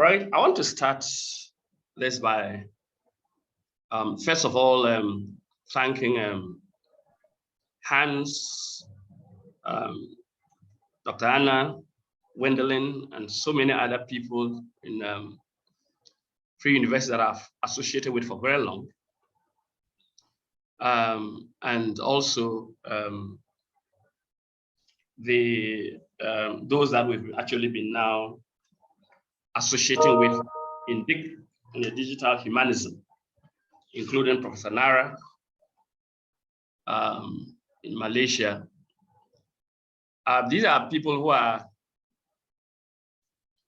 right, I want to start this by, first of all, thanking Hans, Dr. Anna, Wendelin, and so many other people in Free University that I've associated with for very long. And also those that we've actually been now associating with in the digital humanism, including Professor Nara in Malaysia. These are people who are,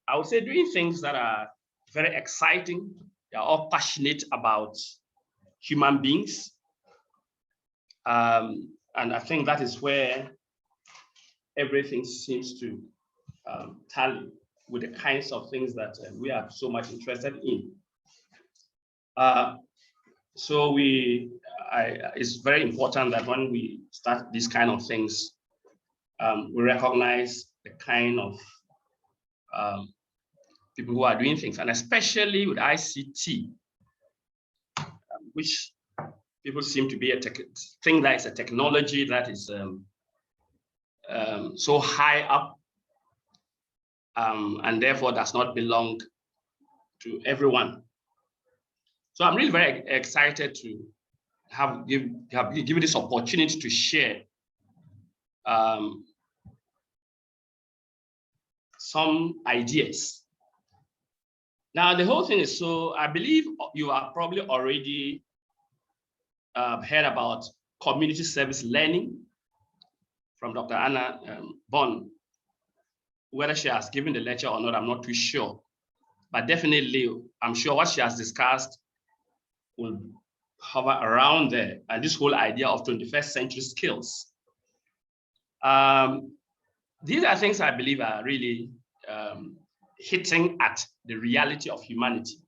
I would say, doing things that are very exciting. They are all passionate about human beings. And I think that is where everything seems to tally with the kinds of things that we are so much interested in. So it's very important that when we start these kind of things, we recognize the kind of people who are doing things, and especially with ICT, which people seem to be think that it's a technology that is so high up, and therefore does not belong to everyone. So I'm really very excited to have given this opportunity to share some ideas. Now, the whole thing is, so I believe you have probably already heard about community service learning from Dr. Anna Bond. Whether she has given the lecture or not, I'm not too sure. But definitely, I'm sure what she has discussed will hover around there, and this whole idea of 21st century skills. These are things I believe are really hitting at the reality of humanity.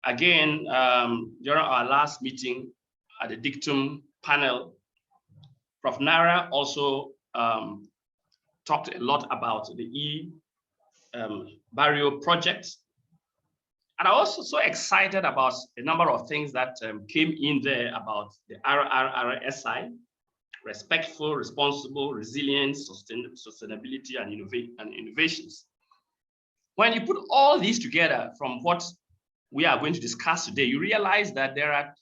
Again, during our last meeting at the Dictum panel, Prof. Nara also talked a lot about the Barrio project. And I'm also so excited about a number of things that came in there about the RRRSI, respectful, responsible, resilience, sustainability, and innovations. When you put all these together from what we are going to discuss today, you realize that there are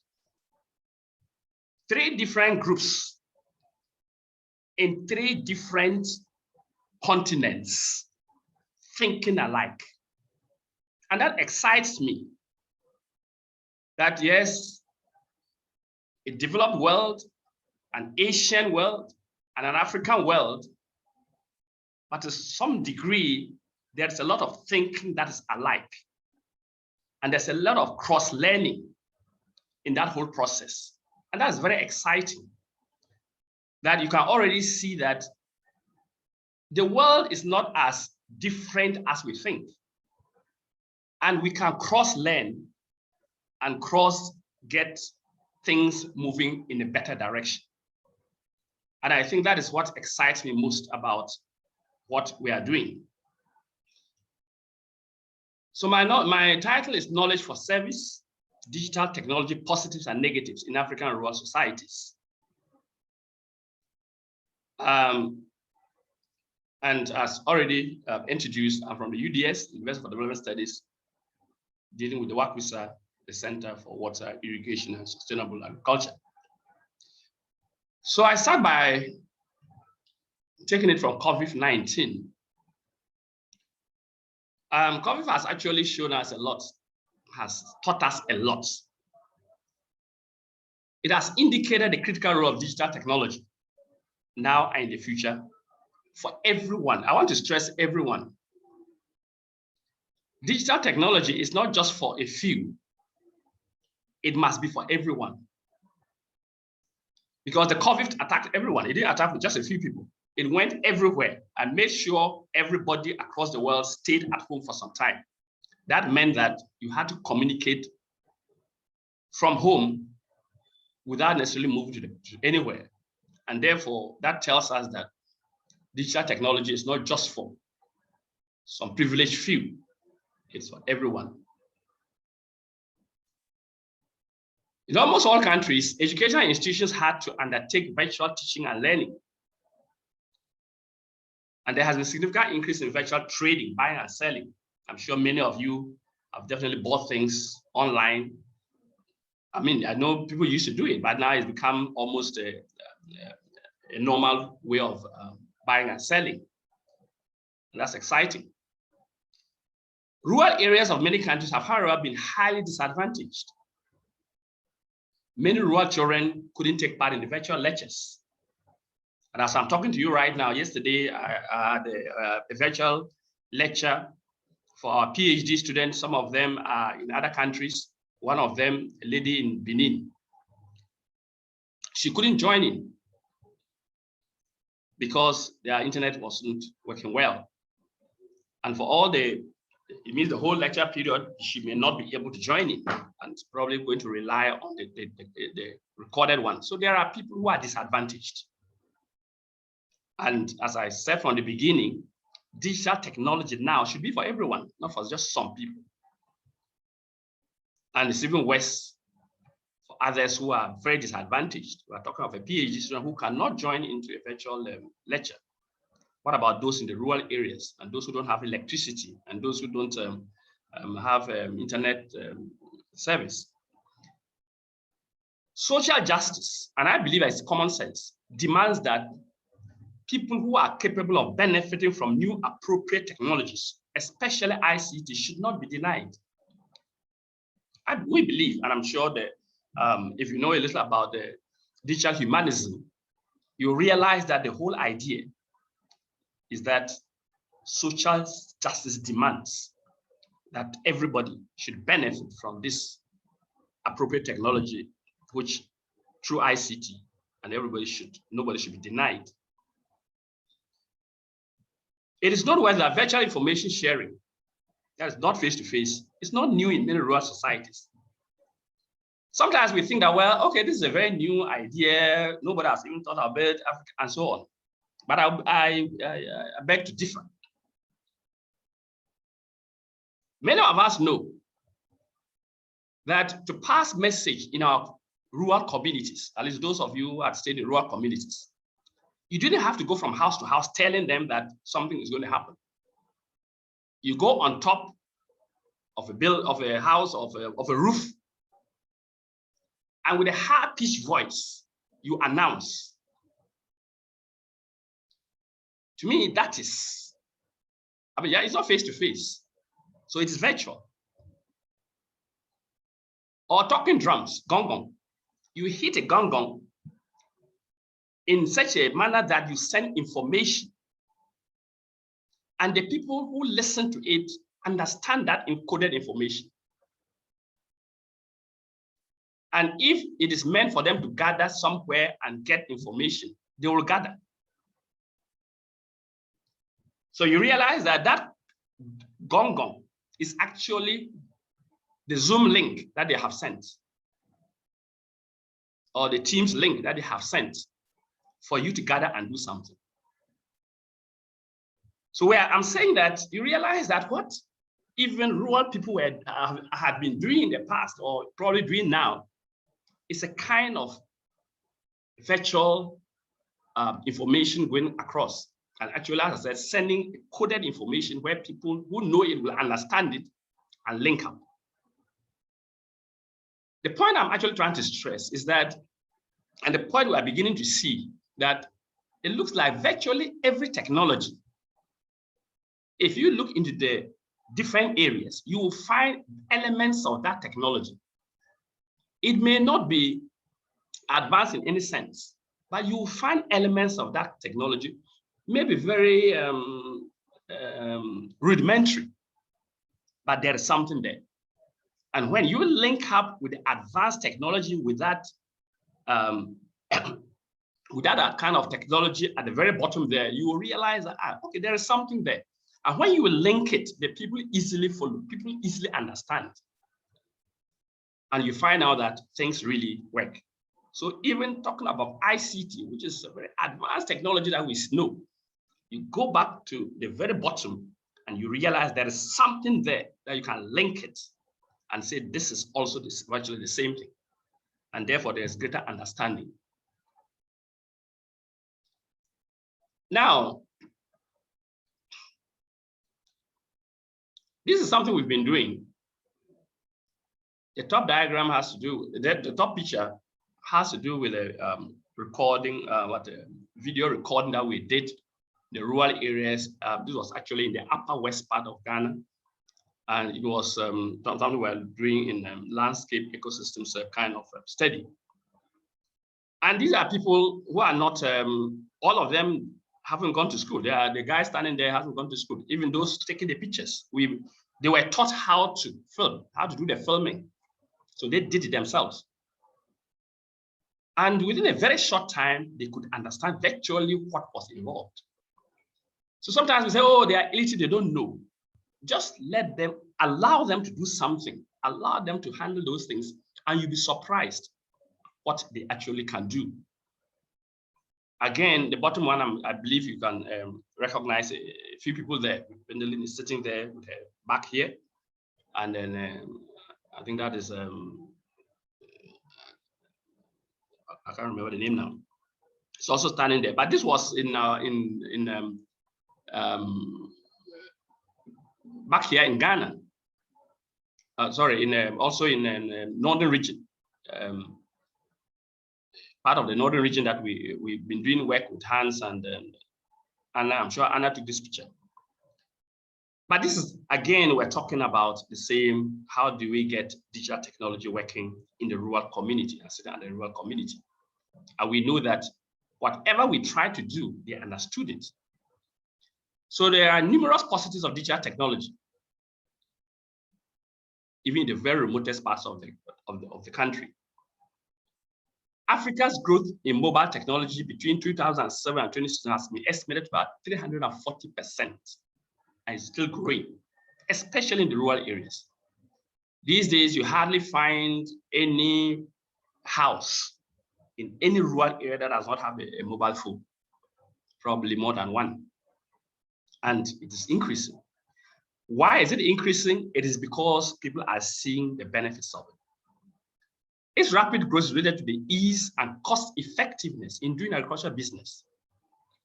3 different groups in 3 different continents thinking alike. And that excites me. That yes, a developed world, an Asian world, and an African world, but to some degree, there's a lot of thinking that is alike. And there's a lot of cross-learning in that whole process. And that's very exciting. That you can already see that the world is not as different as we think. And we can cross-learn and get things moving in a better direction. And I think that is what excites me most about what we are doing. So my title is Knowledge for Service, Digital Technology Positives and Negatives in African and Rural Societies. And as already introduced, I'm from the UDS, University for Development Studies, dealing with the WACUSA, the Center for Water, Irrigation, and Sustainable Agriculture. So I start by taking it from COVID-19. COVID has actually shown us a lot, has taught us a lot. It has indicated the critical role of digital technology now and in the future for everyone. I want to stress everyone. Digital technology is not just for a few. It must be for everyone. Because the COVID attacked everyone. It didn't attack just a few people. It went everywhere and made sure everybody across the world stayed at home for some time. That meant that you had to communicate from home without necessarily moving to anywhere. And therefore, that tells us that digital technology is not just for some privileged few. It's for everyone. In almost all countries, educational institutions had to undertake virtual teaching and learning. And there has been a significant increase in virtual trading, buying and selling. I'm sure many of you have definitely bought things online. I mean, I know people used to do it, but now it's become almost a normal way of buying and selling. And that's exciting. Rural areas of many countries have, however, been highly disadvantaged. Many rural children couldn't take part in the virtual lectures. And as I'm talking to you right now, yesterday I had a virtual lecture for our PhD students. Some of them are in other countries. One of them, a lady in Benin, she couldn't join in because their internet wasn't working well. And for all it means the whole lecture period, she may not be able to join in and probably going to rely on the recorded one. So there are people who are disadvantaged. And as I said from the beginning, digital technology now should be for everyone, not for just some people. And it's even worse for others who are very disadvantaged. We are talking of a PhD student who cannot join into a virtual lecture. What about those in the rural areas and those who don't have electricity and those who don't have internet service? Social justice, and I believe it's common sense, demands that people who are capable of benefiting from new appropriate technologies, especially ICT, should not be denied. We believe, and I'm sure that if you know a little about the digital humanism, you realize that the whole idea is that social justice demands that everybody should benefit from this appropriate technology, which through ICT, and nobody should be denied. It is noteworthy that virtual information sharing, that is not face-to-face, is not new in many rural societies. Sometimes we think that, well, okay, this is a very new idea, nobody has even thought about it, and so on. But I beg to differ. Many of us know that to pass message in our rural communities, at least those of you who have stayed in rural communities, you didn't have to go from house to house telling them that something is going to happen. You go on top of a house, of a roof, and with a high-pitched voice, you announce. To me, that is, yeah, it's not face-to-face, so it is virtual. Or talking drums, gong gong. You hit a gong gong in such a manner that you send information, and the people who listen to it understand that encoded information. And if it is meant for them to gather somewhere and get information, they will gather. So you realize that that gong gong is actually the Zoom link that they have sent, or the Teams link that they have sent for you to gather and do something. So where I'm saying that, you realize that what even rural people had been doing in the past, or probably doing now, is a kind of virtual information going across. And actually, as I said, sending coded information where people who know it will understand it and link up. The point I'm actually trying to stress is that, and the point we are beginning to see, that it looks like virtually every technology, if you look into the different areas, you will find elements of that technology. It may not be advanced in any sense, but you will find elements of that technology, maybe very rudimentary, but there is something there. And when you link up with the advanced technology with that, with that kind of technology at the very bottom there, you will realize that, okay, there is something there. And when you will link it, the people easily follow, people easily understand. And you find out that things really work. So even talking about ICT, which is a very advanced technology that we know, you go back to the very bottom and you realize there is something there that you can link it and say this is also virtually the same thing. And therefore, there's greater understanding. Now, this is something we've been doing. The top diagram has to do, the top picture has to do with a recording, video recording that we did in the rural areas. This was actually in the upper west part of Ghana. And it was something we were doing in landscape ecosystems kind of study. And these are people who are not, all of them haven't gone to school. The guy standing there hasn't gone to school. Even those taking the pictures, they were taught how to film, how to do the filming. So they did it themselves. And within a very short time, they could understand virtually what was involved. So sometimes we say, oh, they are illiterate, they don't know. Just let them, allow them to do something, allow them to handle those things, and you'll be surprised what they actually can do. Again, the bottom one, I believe you can recognize a few people there. Gwendolyn is sitting there with her back here. And then I think that is, I can't remember the name now. It's also standing there. But this was back here in Ghana. Sorry, also in northern region. Part of the northern region that we've been doing work with Hans and Anna. I'm sure Anna took this picture. But this is, again, we're talking about the same, how do we get digital technology working in the rural community, and the rural community. And we know that whatever we try to do, they understood it. So there are numerous positives of digital technology, even in the very remotest parts of the country. Africa's growth in mobile technology between 2007 and 2016 has been estimated about 340%, and is still growing, especially in the rural areas. These days, you hardly find any house in any rural area that does not have a mobile phone, probably more than one. And it is increasing. Why is it increasing? It is because people are seeing the benefits of it. Its rapid growth is related to the ease and cost effectiveness in doing agricultural business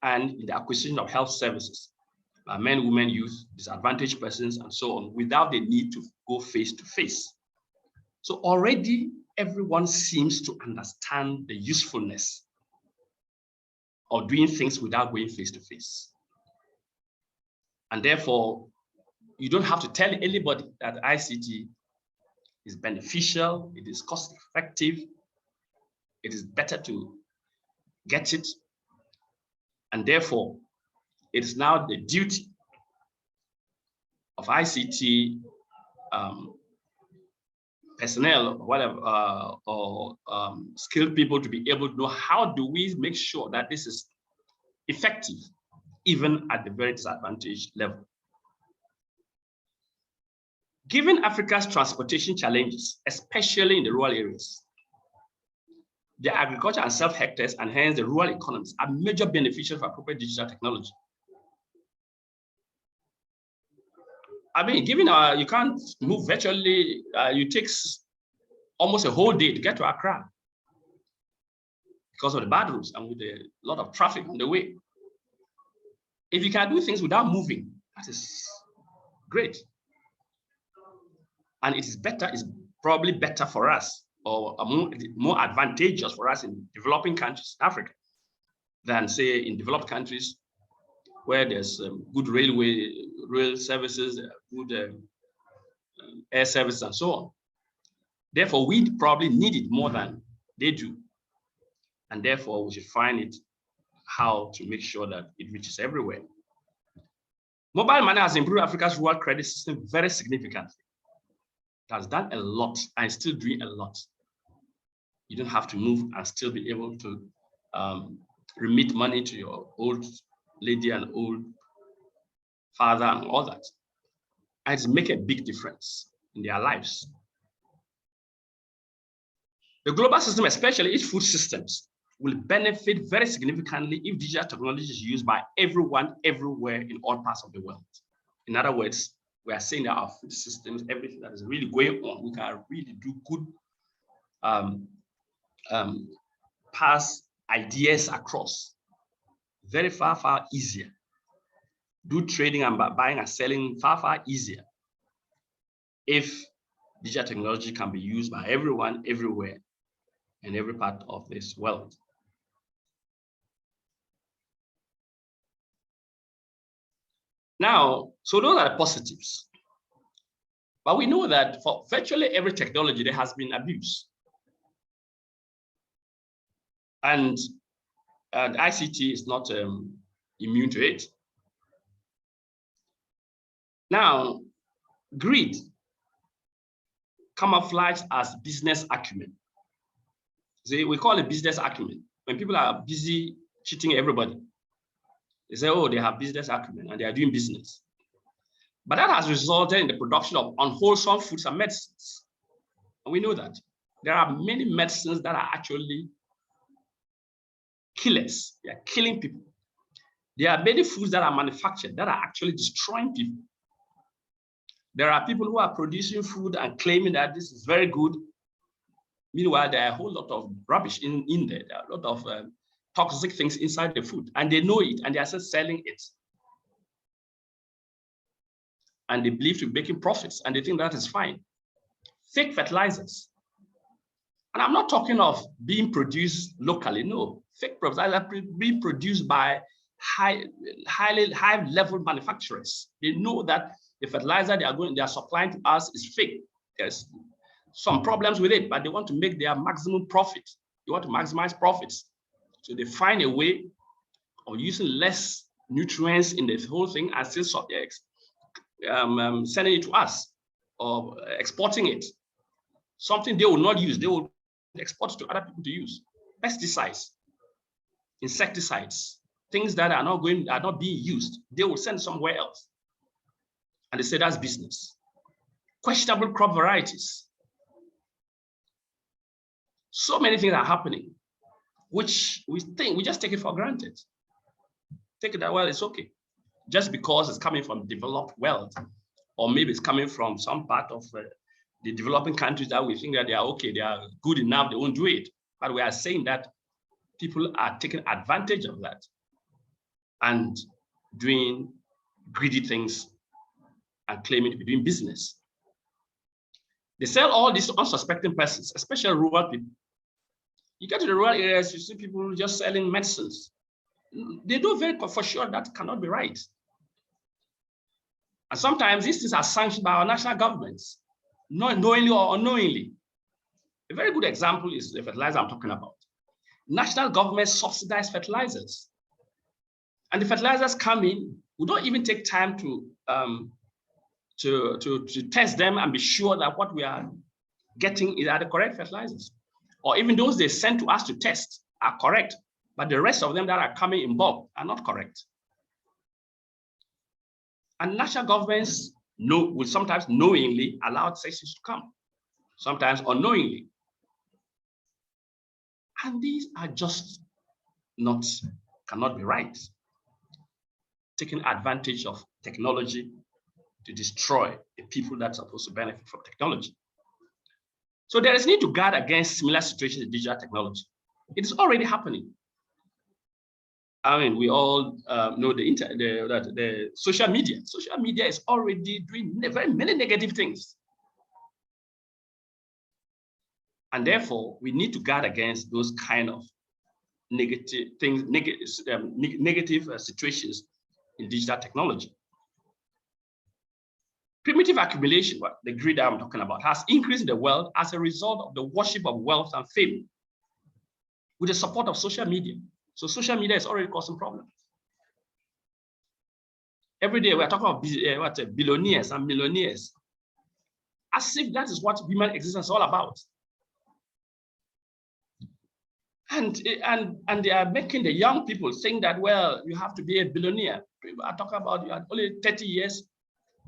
and in the acquisition of health services by men, women, youth, disadvantaged persons, and so on, without the need to go face to face. So already everyone seems to understand the usefulness of doing things without going face to face. And therefore, you don't have to tell anybody that ICT is beneficial, it is cost effective, it is better to get it. And therefore, it is now the duty of ICT personnel, whatever, or skilled people to be able to know how do we make sure that this is effective, even at the very disadvantaged level. Given Africa's transportation challenges, especially in the rural areas, the agriculture and self-hectares, and hence the rural economies, are major beneficiaries of appropriate digital technology. I mean, given you can't move virtually, it takes almost a whole day to get to Accra because of the bad roads and with a lot of traffic on the way. If you can do things without moving, that is great. And it is better, it's probably better for us, or more advantageous for us in developing countries, Africa, than say in developed countries where there's good rail services, good air services, and so on. Therefore, we probably need it more than they do. And therefore, we should find it how to make sure that it reaches everywhere. Mobile money has improved Africa's rural credit system very significantly. It has done a lot and still doing a lot. You don't have to move and still be able to remit money to your old lady and old father and all that. And it makes a big difference in their lives. The global system, especially its food systems, will benefit very significantly if digital technology is used by everyone, everywhere, in all parts of the world. In other words, we are saying that our food systems, everything that is really going on, we can really do good pass ideas across very far easier. Do trading and buying and selling far easier if digital technology can be used by everyone, everywhere, in every part of this world. Now, so those are the positives. But we know that for virtually every technology, there has been abuse. And ICT is not immune to it. Now, greed camouflaged as business acumen. See, we call it business acumen. When people are busy cheating everybody, they say, oh, they have business acumen and they are doing business. But that has resulted in the production of unwholesome foods and medicines. And we know that there are many medicines that are actually killers. They are killing people. There are many foods that are manufactured that are actually destroying people. There are people who are producing food and claiming that this is very good. Meanwhile, there are a whole lot of rubbish in there. There are a lot of toxic things inside the food, and they know it, and they are still selling it. And they believe to be making profits, and they think that is fine. Fake fertilizers. And I'm not talking of being produced locally, no. Fake fertilizers are being produced by high-level manufacturers. They know that the fertilizer they are supplying to us is fake. There's some problems with it, but they want to make their maximum profit. They want to maximize profits. So they find a way of using less nutrients in the whole thing and still sending it to us or exporting it. Something they will not use, they will export to other people to use. Pesticides, insecticides, things that are not being used, they will send somewhere else. And they say that's business. Questionable crop varieties. So many things are happening, which we just take it for granted. Take it that, well, it's okay. Just because it's coming from developed world, or maybe it's coming from some part of the developing countries that we think that they are okay, they are good enough, they won't do it. But we are saying that people are taking advantage of that and doing greedy things and claiming to be doing business. They sell all these to unsuspecting persons, especially rural people. You get to the rural areas, you see people just selling medicines. They know very for sure that cannot be right. And sometimes these things are sanctioned by our national governments, knowingly or unknowingly. A very good example is the fertilizer I'm talking about. National governments subsidize fertilizers. And the fertilizers come in, we don't even take time to test them and be sure that what we are getting are the correct fertilizers. Or even those they send to us to test are correct, but the rest of them that are coming in bulk are not correct. And national governments will sometimes knowingly allow such things to come, sometimes unknowingly. And these are just cannot be right. Taking advantage of technology to destroy the people that are supposed to benefit from technology. So there is need to guard against similar situations in digital technology. It is already happening. I mean, we all know the social media. Social media is already doing very many negative things. And therefore, we need to guard against those kind of negative things, negative situations in digital technology. Primitive accumulation, what the greed I'm talking about, has increased in the world as a result of the worship of wealth and fame with the support of social media. So social media is already causing problems. Every day we're talking about billionaires and millionaires, as if that is what human existence is all about. And they are making the young people think that, well, you have to be a billionaire. People are talking about you are only 30 years,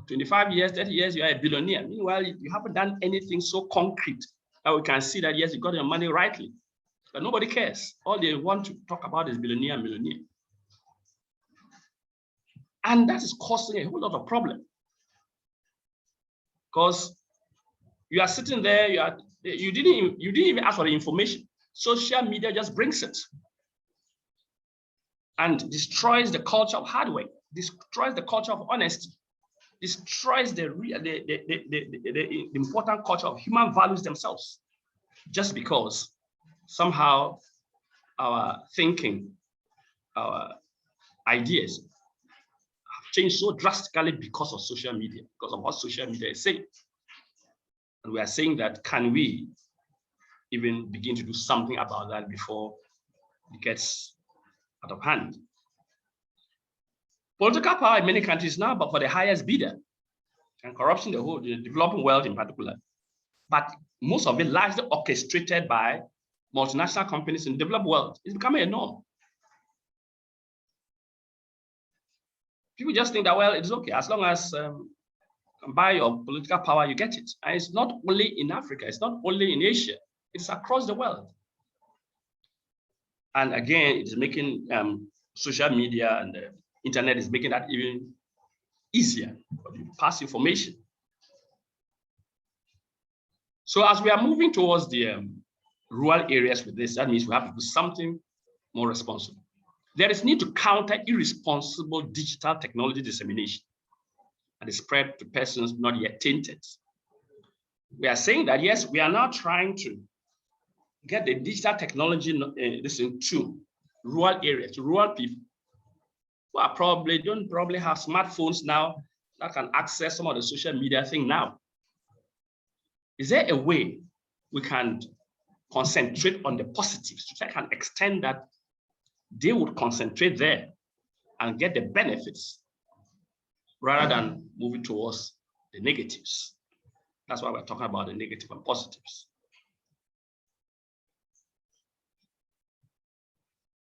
25 years, 30 years, you are a billionaire. Meanwhile, you haven't done anything so concrete that we can see that, yes, you got your money rightly. But nobody cares. All they want to talk about is billionaire and millionaire. And that is causing a whole lot of problem. because you are sitting there, you didn't even ask for the information. Social media just brings it and destroys the culture of hard work, destroys the culture of honesty, destroys the important culture of human values themselves, just because somehow our thinking, our ideas have changed so drastically because of social media, because of what social media is saying. And we are saying that, can we even begin to do something about that before it gets out of hand? Political power in many countries now, but for the highest bidder, and corruption, the developing world in particular. But most of it largely orchestrated by multinational companies in the developed world. It's becoming a norm. People just think that, well, it's okay, as long as by your political power, you get it. And it's not only in Africa, it's not only in Asia, it's across the world. And again, it's making social media and the internet is making that even easier for you to pass information. So as we are moving towards the rural areas with this, that means we have to do something more responsible. There is need to counter irresponsible digital technology dissemination and the spread to persons not yet tainted. We are saying that, yes, we are now trying to get the digital technology into rural areas, to rural people who are don't probably have smartphones now that can access some of the social media thing now. Is there a way we can concentrate on the positives to try and extend that they would concentrate there and get the benefits rather than moving towards the negatives? That's why we're talking about the negative and positives.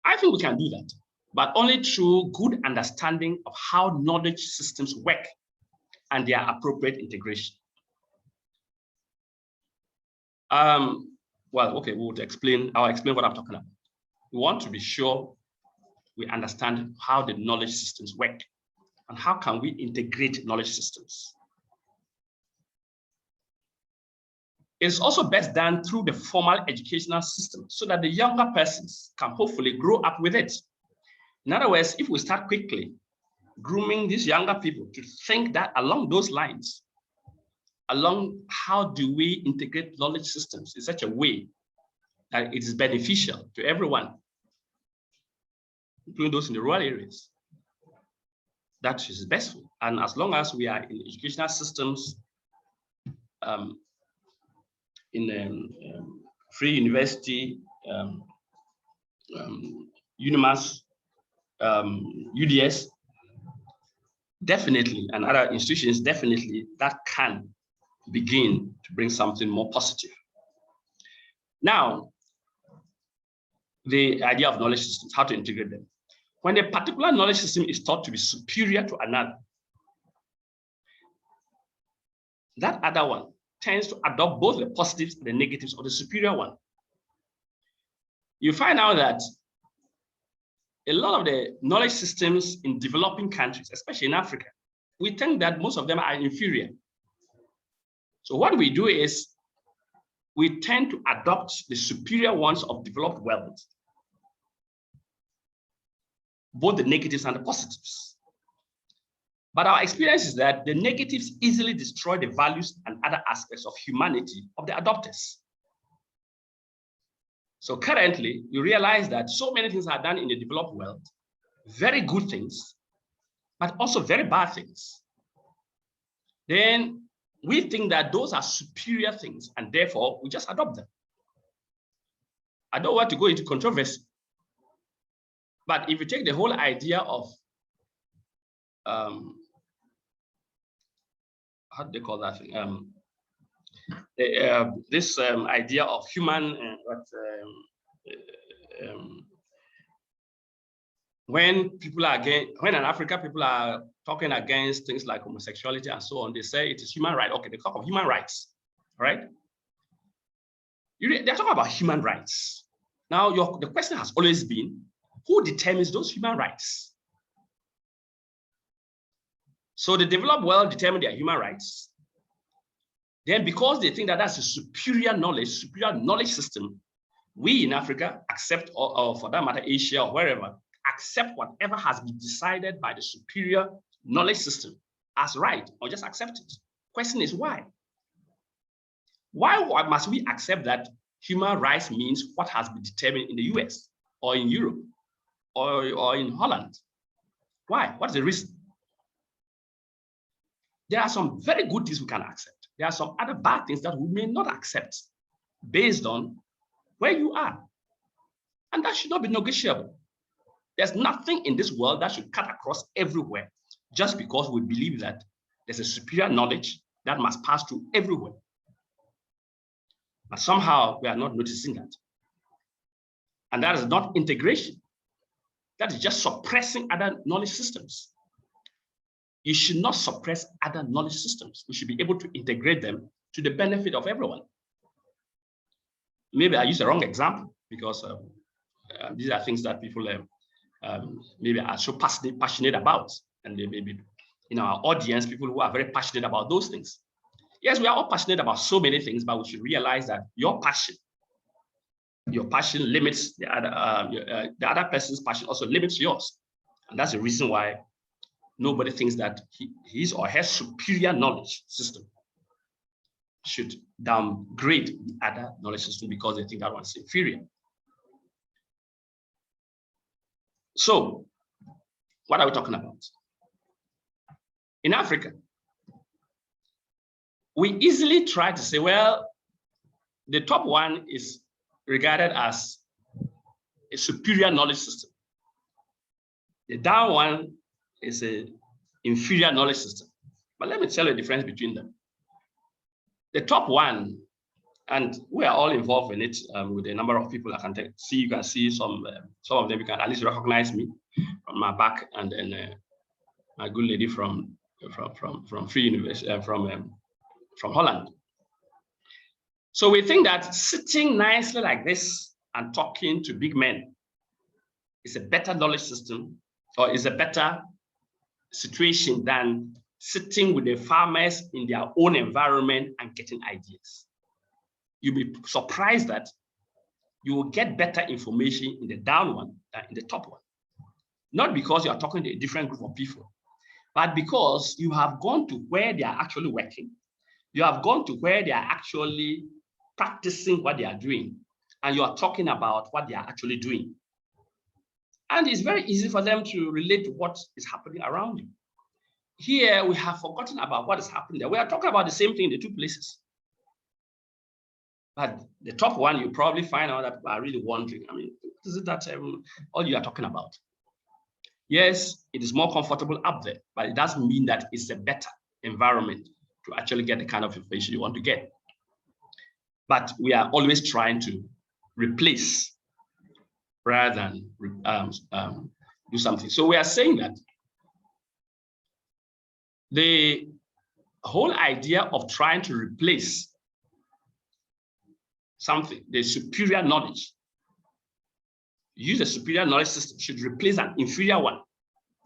I think we can do that, but only through good understanding of how knowledge systems work and their appropriate integration. Well, okay, I'll explain what I'm talking about. We want to be sure we understand how the knowledge systems work and how can we integrate knowledge systems. It's also best done through the formal educational system so that the younger persons can hopefully grow up with it. In other words, if we start quickly grooming these younger people to think that along those lines, along how do we integrate knowledge systems in such a way that it is beneficial to everyone, including those in the rural areas, that is best. And as long as we are in educational systems, in free university, UNIMAS, UDS, definitely, and other institutions, definitely, that can begin to bring something more positive. Now, the idea of knowledge systems, how to integrate them. When a particular knowledge system is thought to be superior to another, that other one tends to adopt both the positives and the negatives of the superior one. You find out that a lot of the knowledge systems in developing countries, especially in Africa, we think that most of them are inferior. So what we do is we tend to adopt the superior ones of developed world, both the negatives and the positives. But our experience is that the negatives easily destroy the values and other aspects of humanity of the adopters. So currently, you realize that so many things are done in the developed world, very good things, but also very bad things. Then we think that those are superior things, and therefore we just adopt them. I don't want to go into controversy, but if you take the whole idea of how do they call that thing? This idea of human, when in Africa people are talking against things like homosexuality and so on, they say it is human right. Okay, they talk of human rights, right? They're talking about human rights. Now, the question has always been, who determines those human rights? So the developed world determine their human rights. Then because they think that that's a superior knowledge system, we in Africa accept, or for that matter, Asia or wherever, accept whatever has been decided by the superior knowledge system as right, or just accept it. Question is why? Why must we accept that human rights means what has been determined in the US or in Europe or in Holland? Why? What's the reason? There are some very good things we can accept. There are some other bad things that we may not accept based on where you are. And that should not be negotiable. There's nothing in this world that should cut across everywhere just because we believe that there's a superior knowledge that must pass through everywhere. But somehow we are not noticing that. And that is not integration. That is just suppressing other knowledge systems. You should not suppress other knowledge systems. We should be able to integrate them to the benefit of everyone. Maybe I used the wrong example because these are things that people maybe are so passionate about. And maybe in our audience, people who are very passionate about those things. Yes, we are all passionate about so many things, but we should realize that your passion limits the other person's passion also limits yours. And that's the reason why nobody thinks that his or her superior knowledge system should downgrade the other knowledge system because they think that one's inferior. So, what are we talking about? In Africa, we easily try to say, well, the top one is regarded as a superior knowledge system. The down one is an inferior knowledge system. But let me tell you the difference between them. The top one, and we are all involved in it with a number of people I can see. You can see some of them. You can at least recognize me from my back, and then my good lady from Free University from Holland. So we think that sitting nicely like this and talking to big men is a better knowledge system, or is a better situation than sitting with the farmers in their own environment and getting ideas. You'll be surprised that you will get better information in the down one than in the top one. Not because you are talking to a different group of people, but because you have gone to where they are actually working. You have gone to where they are actually practicing what they are doing, and you are talking about what they are actually doing. And it's very easy for them to relate to what is happening around you. Here, we have forgotten about what is happening there. We are talking about the same thing in the two places. But the top one, you probably find out that people are really wondering, I mean, is it that all you are talking about? Yes, it is more comfortable up there, but it doesn't mean that it's a better environment to actually get the kind of information you want to get. But we are always trying to replace rather than do something. So we are saying that the whole idea of trying to replace something, the superior knowledge, use a superior knowledge system, should replace an inferior one.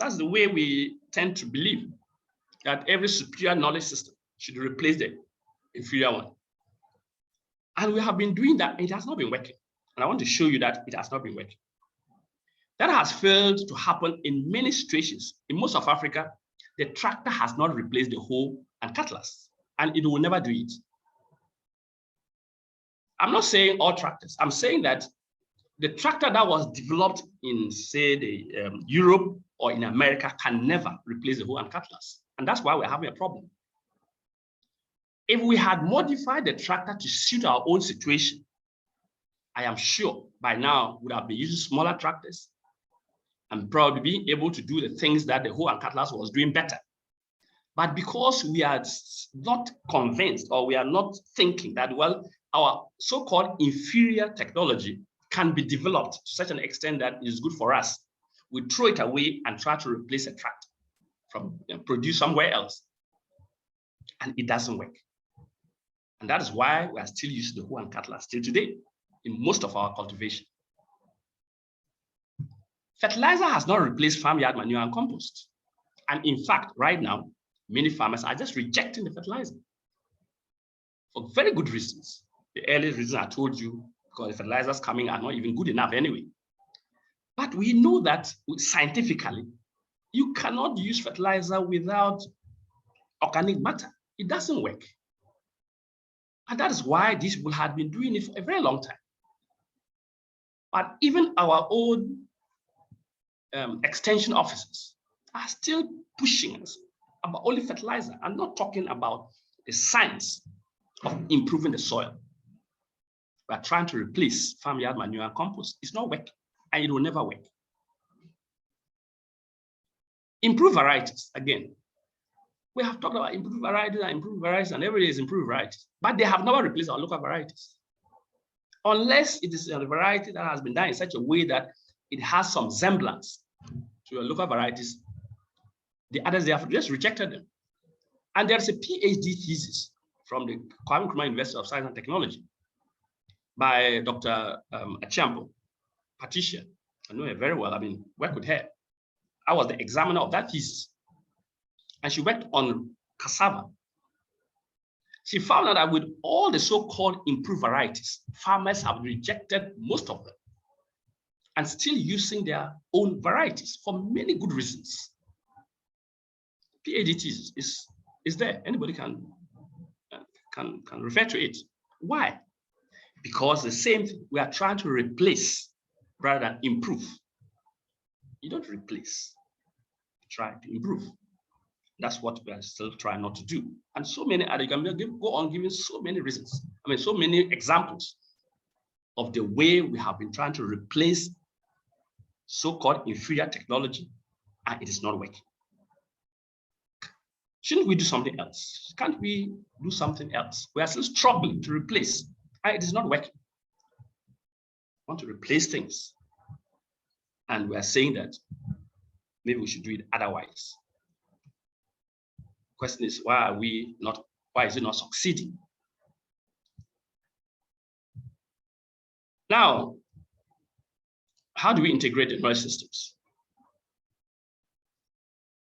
That's the way we tend to believe, that every superior knowledge system should replace the inferior one. And we have been doing that, and it has not been working. And I want to show you that it has not been working. That has failed to happen in many situations. In most of Africa, the tractor has not replaced the hoe and cutlass, and it will never do it. I'm not saying all tractors. I'm saying that the tractor that was developed in, say, Europe or in America can never replace the hoe and cutlass. And that's why we're having a problem. If we had modified the tractor to suit our own situation, I am sure by now we would have been using smaller tractors and probably being able to do the things that the hoe and cutlass was doing better. But because we are not convinced, or we are not thinking that, well, our so-called inferior technology can be developed to such an extent that it is good for us, we throw it away and try to replace a tractor from produce somewhere else. And it doesn't work. And that is why we are still using the hoe and cutlass still today in most of our cultivation. Fertilizer has not replaced farmyard manure and compost. And in fact, right now, many farmers are just rejecting the fertilizer. for very good reasons. The early reason I told you, because the fertilizers coming are not even good enough anyway. But we know that scientifically, you cannot use fertilizer without organic matter. It doesn't work. And that is why these people had been doing it for a very long time. But even our own extension officers are still pushing us about only fertilizer. I'm not talking about the science of improving the soil. We are trying to replace farmyard manure and compost. It's not working, and it will never work. Improve varieties, again. We have talked about improved varieties, and every day is improved varieties, but they have never replaced our local varieties. Unless it is a variety that has been done in such a way that it has some semblance to your local varieties, the others, they have just rejected them. And there's a PhD thesis from the Kwame Nkrumah University of Science and Technology by Dr. Achampo, Patricia. I know her very well. I mean, work with her. I was the examiner of that thesis. And she worked on cassava. She found out that with all the so-called improved varieties, farmers have rejected most of them and still using their own varieties for many good reasons. PhD thesis is there. Anybody can refer to it. Why? Because the same thing, we are trying to replace rather than improve. You don't replace, you try to improve. That's what we are still trying not to do. And so many other, you can go on giving so many reasons. I mean, so many examples of the way we have been trying to replace so-called inferior technology, and it is not working. Shouldn't we do something else? Can't we do something else? We are still struggling to replace, and it is not working. We want to replace things. And we are saying that maybe we should do it otherwise. Question is, why is it not succeeding? Now, how do we integrate the knowledge systems?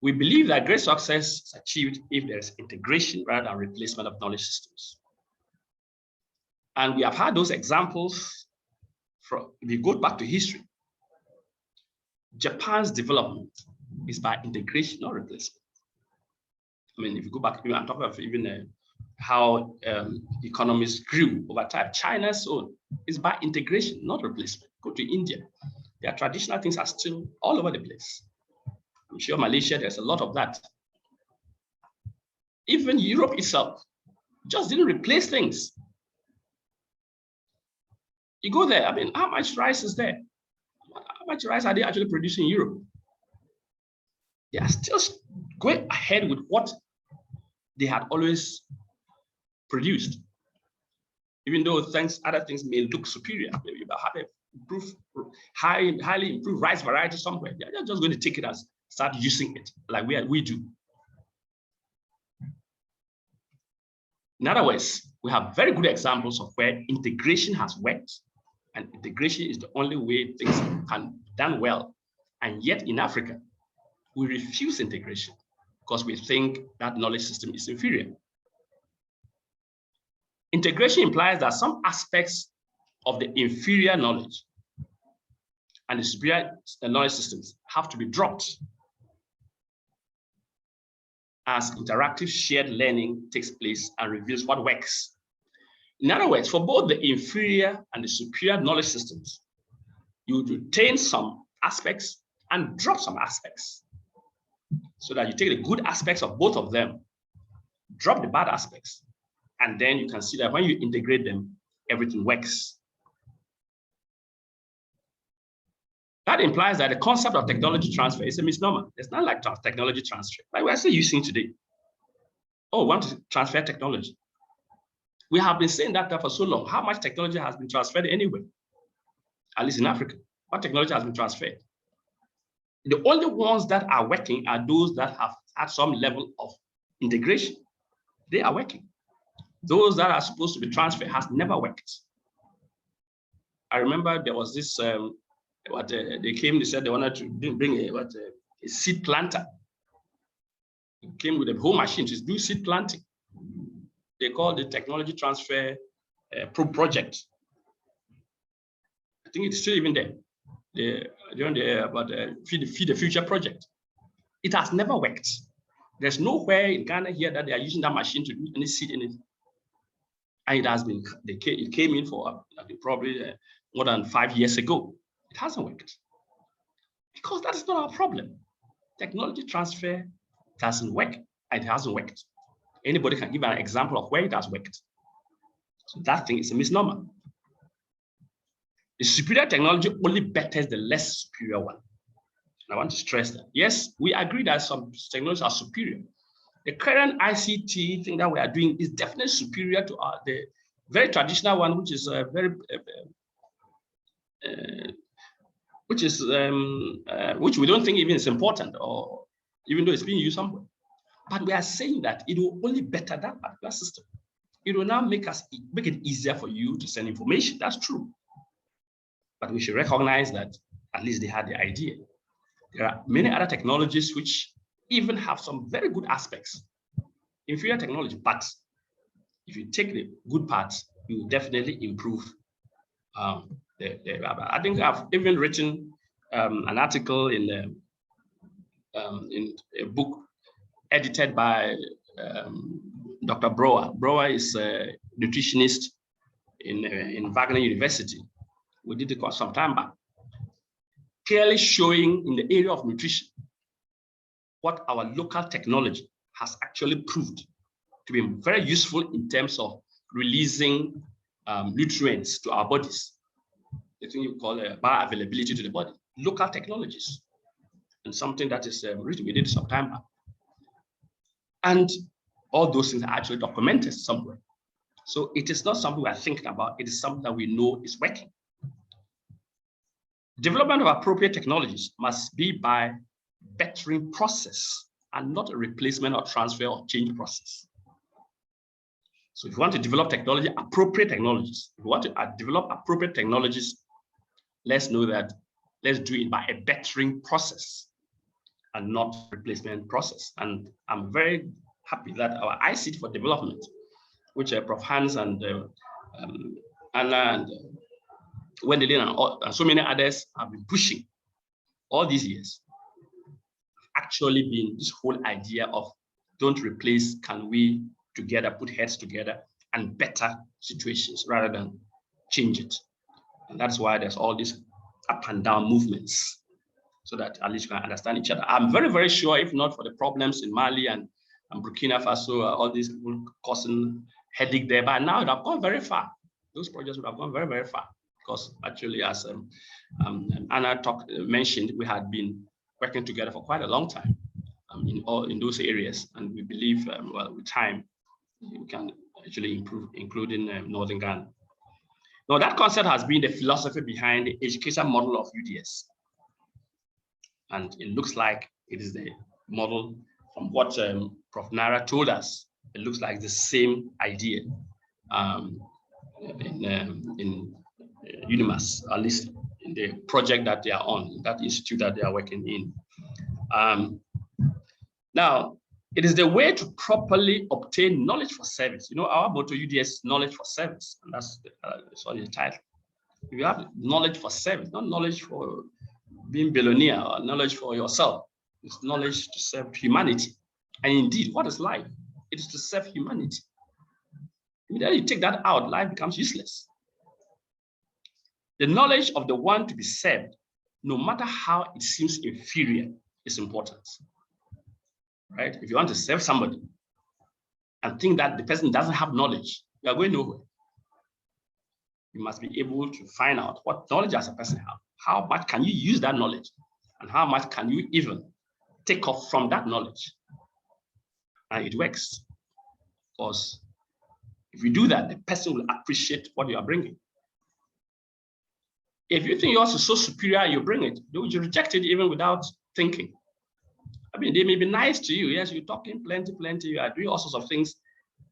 We believe that great success is achieved if there is integration rather than replacement of knowledge systems. And we have had those examples from, if you go back to history, Japan's development is by integration, not replacement. I mean, if you go back, I'm talking about even how economies grew over time. China's own is by integration, not replacement. Go to India. Their traditional things are still all over the place. I'm sure Malaysia, there's a lot of that. Even Europe itself just didn't replace things. You go there, I mean, how much rice is there? How much rice are they actually producing in Europe? They are still going ahead with what they had always produced. Even though other things may look superior, maybe you have a highly improved rice variety somewhere. They're just going to take it as start using it like we do. In other words, we have very good examples of where integration has worked, and integration is the only way things can be done well. And yet in Africa, we refuse integration because we think that knowledge system is inferior. Integration implies that some aspects of the inferior knowledge and the superior knowledge systems have to be dropped as interactive shared learning takes place and reveals what works. In other words, for both the inferior and the superior knowledge systems, you would retain some aspects and drop some aspects so that you take the good aspects of both of them, drop the bad aspects, and then you can see that when you integrate them, everything works. That implies that the concept of technology transfer is a misnomer. It's not like technology transfer, like we're still using today. Oh, we want to transfer technology. We have been saying that for so long. How much technology has been transferred anywhere? At least in Africa, what technology has been transferred? The only ones that are working are those that have had some level of integration. They are working. Those that are supposed to be transferred has never worked. I remember there was this, they came, they said they wanted to bring a seed planter. It came with a whole machine to do seed planting. they call the technology transfer project. I think it's still even there. About the Feed the Future project. It has never worked. There's nowhere in Ghana here that they are using that machine to do any seed in it. And it has been, it came in for probably more than 5 years ago. It hasn't worked. Because that is not our problem. Technology transfer doesn't work. It hasn't worked. Anybody can give an example of where it has worked. So that thing is a misnomer. The superior technology only betters the less superior one. And I want to stress that. Yes, we agree that some technologies are superior. The current ICT thing that we are doing is definitely superior to the very traditional one, which is which we don't think even is important, or even though it's being used somewhere. But we are saying that it will only better that particular system. It will now make it easier for you to send information. That's true. But we should recognize that at least they had the idea. There are many other technologies which even have some very good aspects, inferior technology, but if you take the good parts, you will definitely improve. I think I've even written an article in a book edited by Dr. Brower. Brower is a nutritionist in Wagner University. We did it some time back, clearly showing in the area of nutrition what our local technology has actually proved to be very useful in terms of releasing nutrients to our bodies. The thing you call bioavailability to the body. Local technologies, and something that is written, we did some time back. And all those things are actually documented somewhere. So it is not something we are thinking about, it is something that we know is working. Development of appropriate technologies must be by bettering process and not a replacement or transfer or change process. So if you want to develop technology, appropriate technologies, if you want to develop appropriate technologies, let's know that let's do it by a bettering process and not replacement process. And I'm very happy that our ICT for development, which Prof Hans and Anna and Wendelin and so many others have been pushing all these years, actually been this whole idea of don't replace, can we together put heads together and better situations rather than change it. And that's why there's all these up and down movements, so that at least you can understand each other. I'm very, very sure if not for the problems in Mali and Burkina Faso, all these people causing headache there, but now they've gone very far. Those projects would have gone very, very far. Because actually, as Anna mentioned, we had been working together for quite a long time in those areas, and we believe, well, with time, we can actually improve, including Northern Ghana. Now, that concept has been the philosophy behind the education model of UDS, and it looks like it is the model from what Prof Nara told us. It looks like the same idea in UNIMAS, at least in the project that they are on, that institute that they are working in. Now, it is the way to properly obtain knowledge for service. You know, our motto UDS, knowledge for service, and that's all the title. If you have knowledge for service, not knowledge for being billionaire or knowledge for yourself, it's knowledge to serve humanity. And indeed, what is life? It is to serve humanity. Immediately you take that out, life becomes useless. The knowledge of the one to be served, no matter how it seems inferior, is important. Right? If you want to serve somebody and think that the person doesn't have knowledge, you are going nowhere. You must be able to find out what knowledge does a person have. How much can you use that knowledge? And how much can you even take off from that knowledge? And it works. Because if you do that, the person will appreciate what you are bringing. If you think yours is so superior, you bring it, they will reject it even without thinking. I mean, they may be nice to you. Yes, you're talking plenty, you are doing all sorts of things.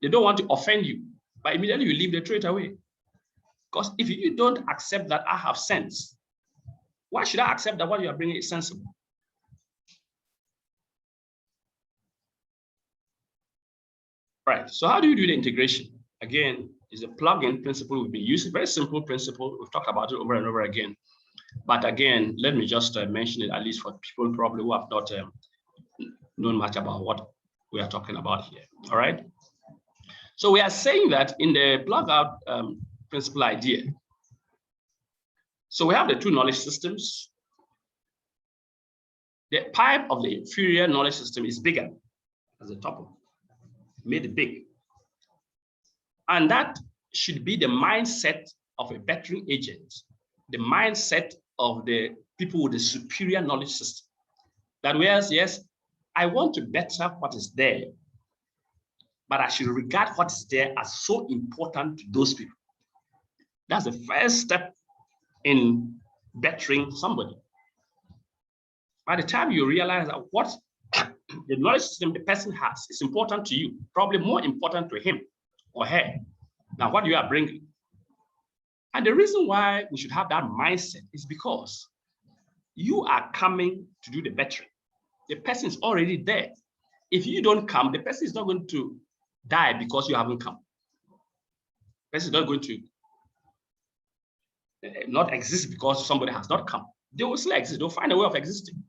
They don't want to offend you, but immediately you leave the trait away. Because if you don't accept that I have sense, why should I accept that what you are bringing is sensible? Right, so how do you do the integration? Again, is a plug-in principle we've been using, very simple principle. We've talked about it over and over again. But again, let me just mention it, at least for people probably who have not known much about what we are talking about here, all right? So we are saying that in the plug-out principle idea, so we have the two knowledge systems. The pipe of the inferior knowledge system is bigger as the top of it, made it big. And that should be the mindset of a bettering agent, the mindset of the people with the superior knowledge system. That whereas, yes, I want to better what is there, but I should regard what is there as so important to those people. That's the first step in bettering somebody. By the time you realize that what the knowledge system the person has is important to you, probably more important to him or her than what you are bringing. And the reason why we should have that mindset is because you are coming to do the bettering. The person is already there. If you don't come, the person is not going to die because you haven't come. The person is not going to not exist because somebody has not come. They will still exist. They'll find a way of existing.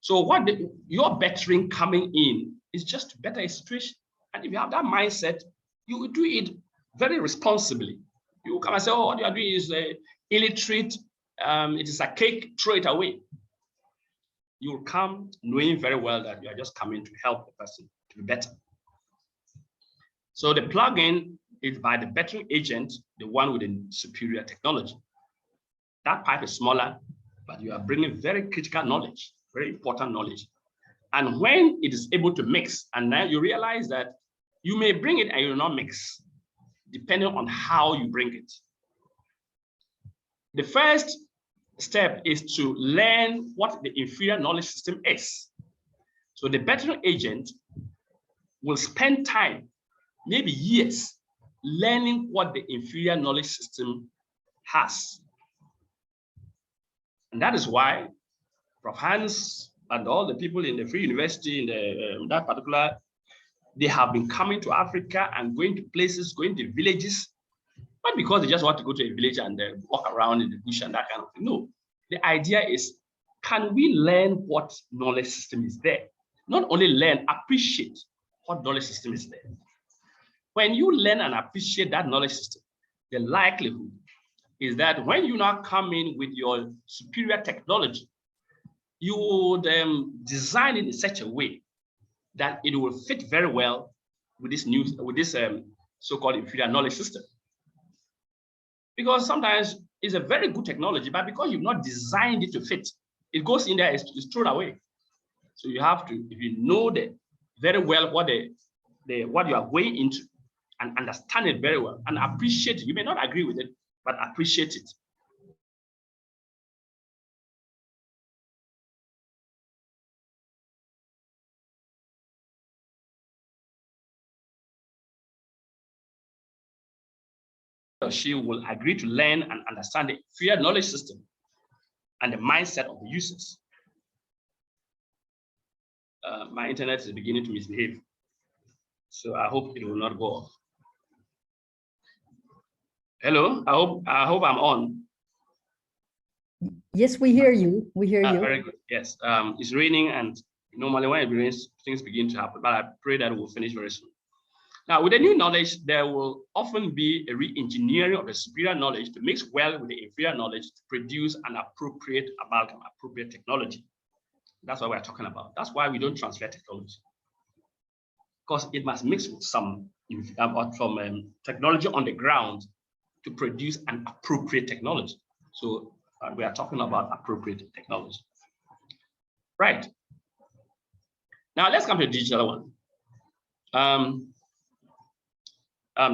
So what your bettering coming in is just to better a situation. And if you have that mindset, you will do it very responsibly. You will come and say, oh, what you are doing is illiterate. It is a cake, throw it away. You will come knowing very well that you are just coming to help the person to be better. So the plug-in is by the bettering agent, the one with the superior technology. That pipe is smaller, but you are bringing very critical knowledge, very important knowledge. And when it is able to mix, and now you realize that you may bring it and you will not mix, depending on how you bring it. The first step is to learn what the inferior knowledge system is. So the bettering agent will spend time, maybe years, learning what the inferior knowledge system has. And that is why Prof Hans and all the people in the Free University in that particular, they have been coming to Africa and going to places, going to villages, not because they just want to go to a village and walk around in the bush and that kind of thing. No, the idea is, can we learn what knowledge system is there? Not only learn, appreciate what knowledge system is there. When you learn and appreciate that knowledge system, the likelihood is that when you now come in with your superior technology, you would design it in such a way that it will fit very well with this new, so-called inferior knowledge system. Because sometimes it's a very good technology, but because you've not designed it to fit, it goes in there, it's thrown away. So you have to, if you know that very well what you are going into, and understand it very well and appreciate it. You may not agree with it, but appreciate it. Or she will agree to learn and understand the inferior knowledge system and the mindset of the users. My internet is beginning to misbehave, so I hope it will not go off. Hello, I hope I'm on. Yes, we hear you. We hear you. Very good. Yes, it's raining, and normally when it rains, things begin to happen. But I pray that it will finish very soon. Now, with the new knowledge, there will often be a re-engineering of the superior knowledge to mix well with the inferior knowledge to produce an appropriate amalgam, appropriate technology. That's what we're talking about. That's why we don't transfer technology, because it must mix with some technology on the ground to produce an appropriate technology. So we are talking about appropriate technology. Right. Now let's come to the digital one.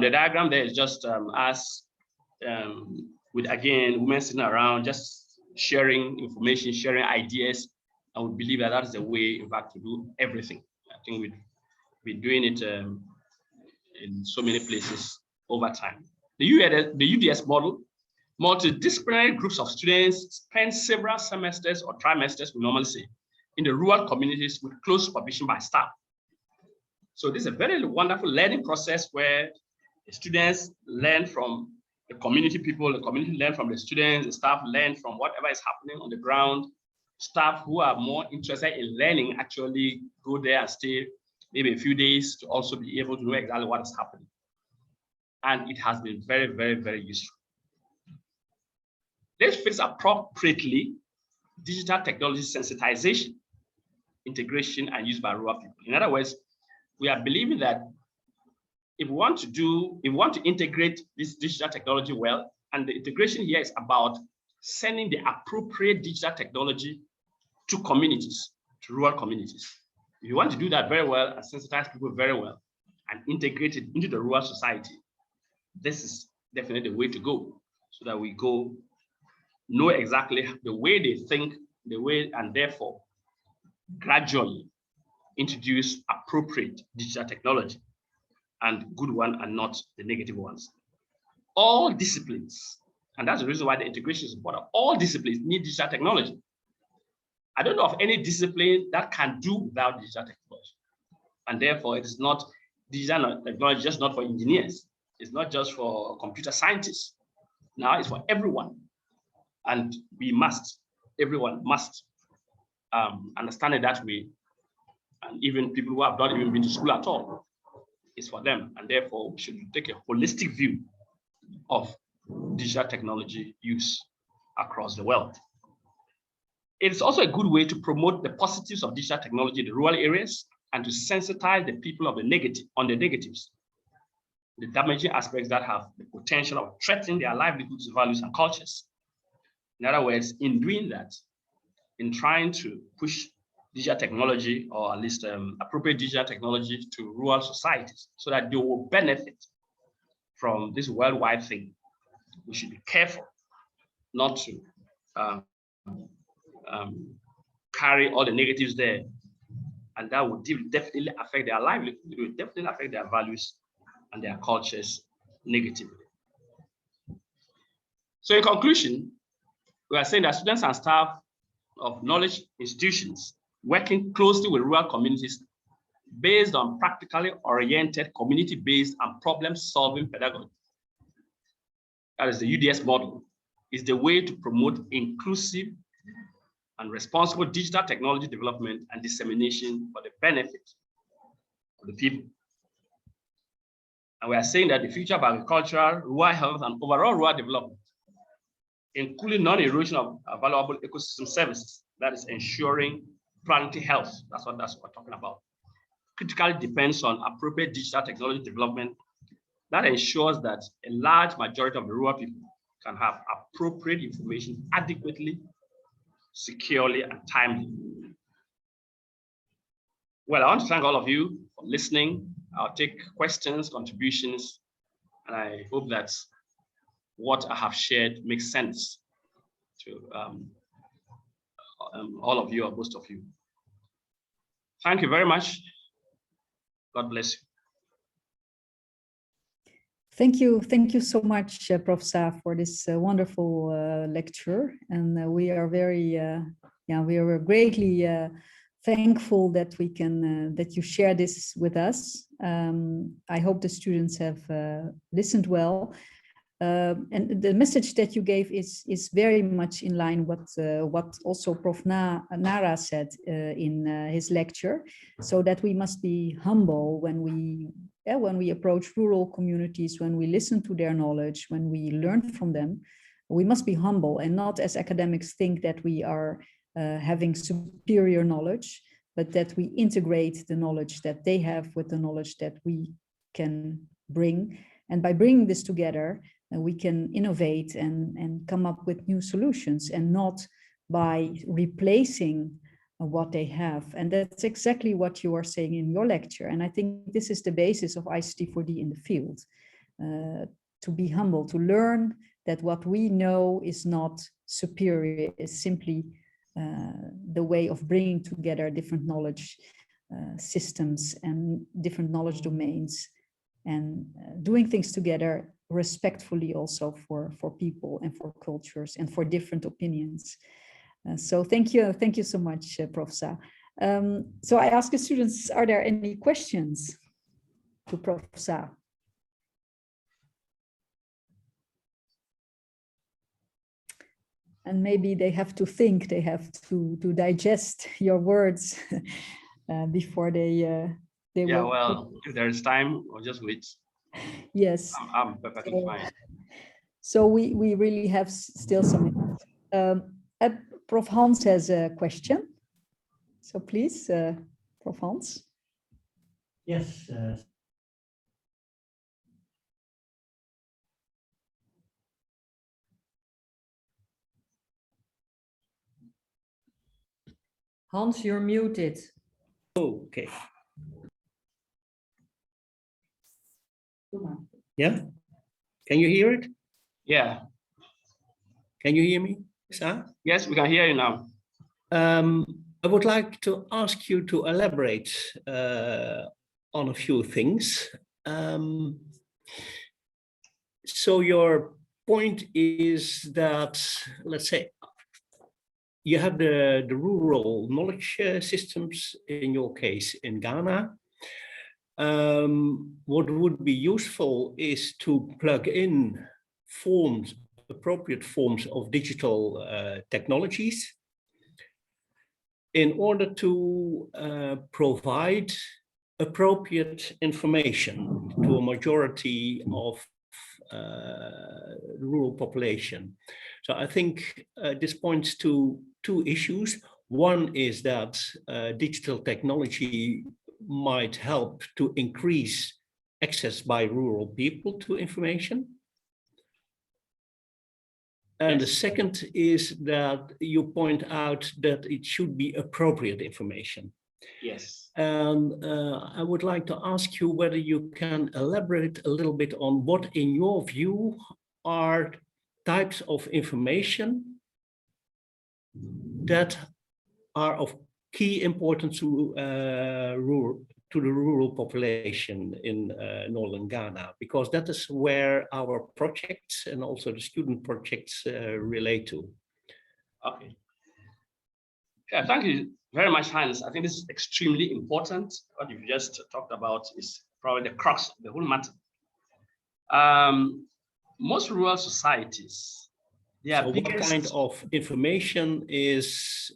The diagram there is just us with, again, women sitting around, just sharing information, sharing ideas. I would believe that that's the way, in fact, to do everything. I think we've been doing it in so many places over time. The UDS model, multidisciplinary groups of students spend several semesters or trimesters, we normally say, in the rural communities with close supervision by staff. So this is a very wonderful learning process where the students learn from the community people, the community learn from the students, the staff learn from whatever is happening on the ground. Staff who are more interested in learning actually go there and stay maybe a few days to also be able to know exactly what is happening. And it has been very, very, very useful. This fits appropriately digital technology sensitization, integration, and use by rural people. In other words, we are believing that if we want to integrate this digital technology well, and the integration here is about sending the appropriate digital technology to communities, to rural communities. If you want to do that very well and sensitize people very well and integrate it into the rural society, this is definitely the way to go, so that we know exactly the way they think, the way, and therefore gradually introduce appropriate digital technology, and good one and not the negative ones. All disciplines, and that's the reason why the integration is important, all disciplines need digital technology. I don't know of any discipline that can do without digital technology. And therefore, it is not digital technology just not for engineers. It's not just for computer scientists. Now it's for everyone. And everyone must understand it that way. And even people who have not even been to school at all, it's for them. And therefore, we should take a holistic view of digital technology use across the world. It's also a good way to promote the positives of digital technology in the rural areas and to sensitize the people on the negatives, the damaging aspects that have the potential of threatening their livelihoods, values, and cultures. In other words, in doing that, in trying to push digital technology, or at least appropriate digital technology to rural societies so that they will benefit from this worldwide thing, we should be careful not to carry all the negatives there, and that would definitely affect their livelihood. It will definitely affect their values and their cultures negatively. So in conclusion, we are saying that students and staff of knowledge institutions working closely with rural communities based on practically oriented, community-based and problem-solving pedagogy, that is the UDS model, is the way to promote inclusive and responsible digital technology development and dissemination for the benefit of the people. And we are saying that the future of agricultural, rural health, and overall rural development, including non-erosion of valuable ecosystem services, that is ensuring planetary health, that's what we're talking about, critically depends on appropriate digital technology development that ensures that a large majority of the rural people can have appropriate information adequately, securely, and timely. Well, I want to thank all of you for listening. I'll take questions, contributions, and I hope that what I have shared makes sense to all of you, or most of you. Thank you very much. God bless you. Thank you so much, Prof Saa, for this wonderful lecture, and we are very, we are greatly thankful that we can that you share this with us. I hope the students have listened well, and the message that you gave is very much in line what also Prof Nara said in his lecture, so that we must be humble when we approach rural communities, when we listen to their knowledge, when we learn from them. We must be humble and not, as academics, think that we are having superior knowledge, but that we integrate the knowledge that they have with the knowledge that we can bring. And by bringing this together, we can innovate and come up with new solutions, and not by replacing what they have. And that's exactly what you are saying in your lecture. And I think this is the basis of ICT4D in the field, to be humble, to learn that what we know is not superior, is simply the way of bringing together different knowledge systems and different knowledge domains, and doing things together respectfully also for people and for cultures and for different opinions. So thank you so much, Prof Saa. So I ask the students, are there any questions? to Prof Saa. And maybe they have to think, they have to digest your words before they Yeah, will. well, if there is time, I'll just wait. Yes. I'm perfectly fine. So we really have still some. Prof Hans has a question. So please, Prof Hans. Yes. Hans, you're muted. Okay. Yeah. Can you hear it? Yeah. Can you hear me, Saa? Yes, we can hear you now. I would like to ask you to elaborate on a few things. So your point is that, let's say, you have the rural knowledge systems, in your case, in Ghana. What would be useful is to plug in appropriate forms of digital technologies in order to provide appropriate information to a majority of rural population. So I think this points to two issues. One is that digital technology might help to increase access by rural people to information. And the second is that you point out that it should be appropriate information. Yes. And I would like to ask you whether you can elaborate a little bit on what, in your view, are types of information that are of key importance to the rural population in northern Ghana, because that is where our projects and also the student projects relate to. Okay. Yeah, thank you very much, Hans. I think this is extremely important. What you've just talked about is probably the crux of the whole matter. Most rural societies, so what kind of information is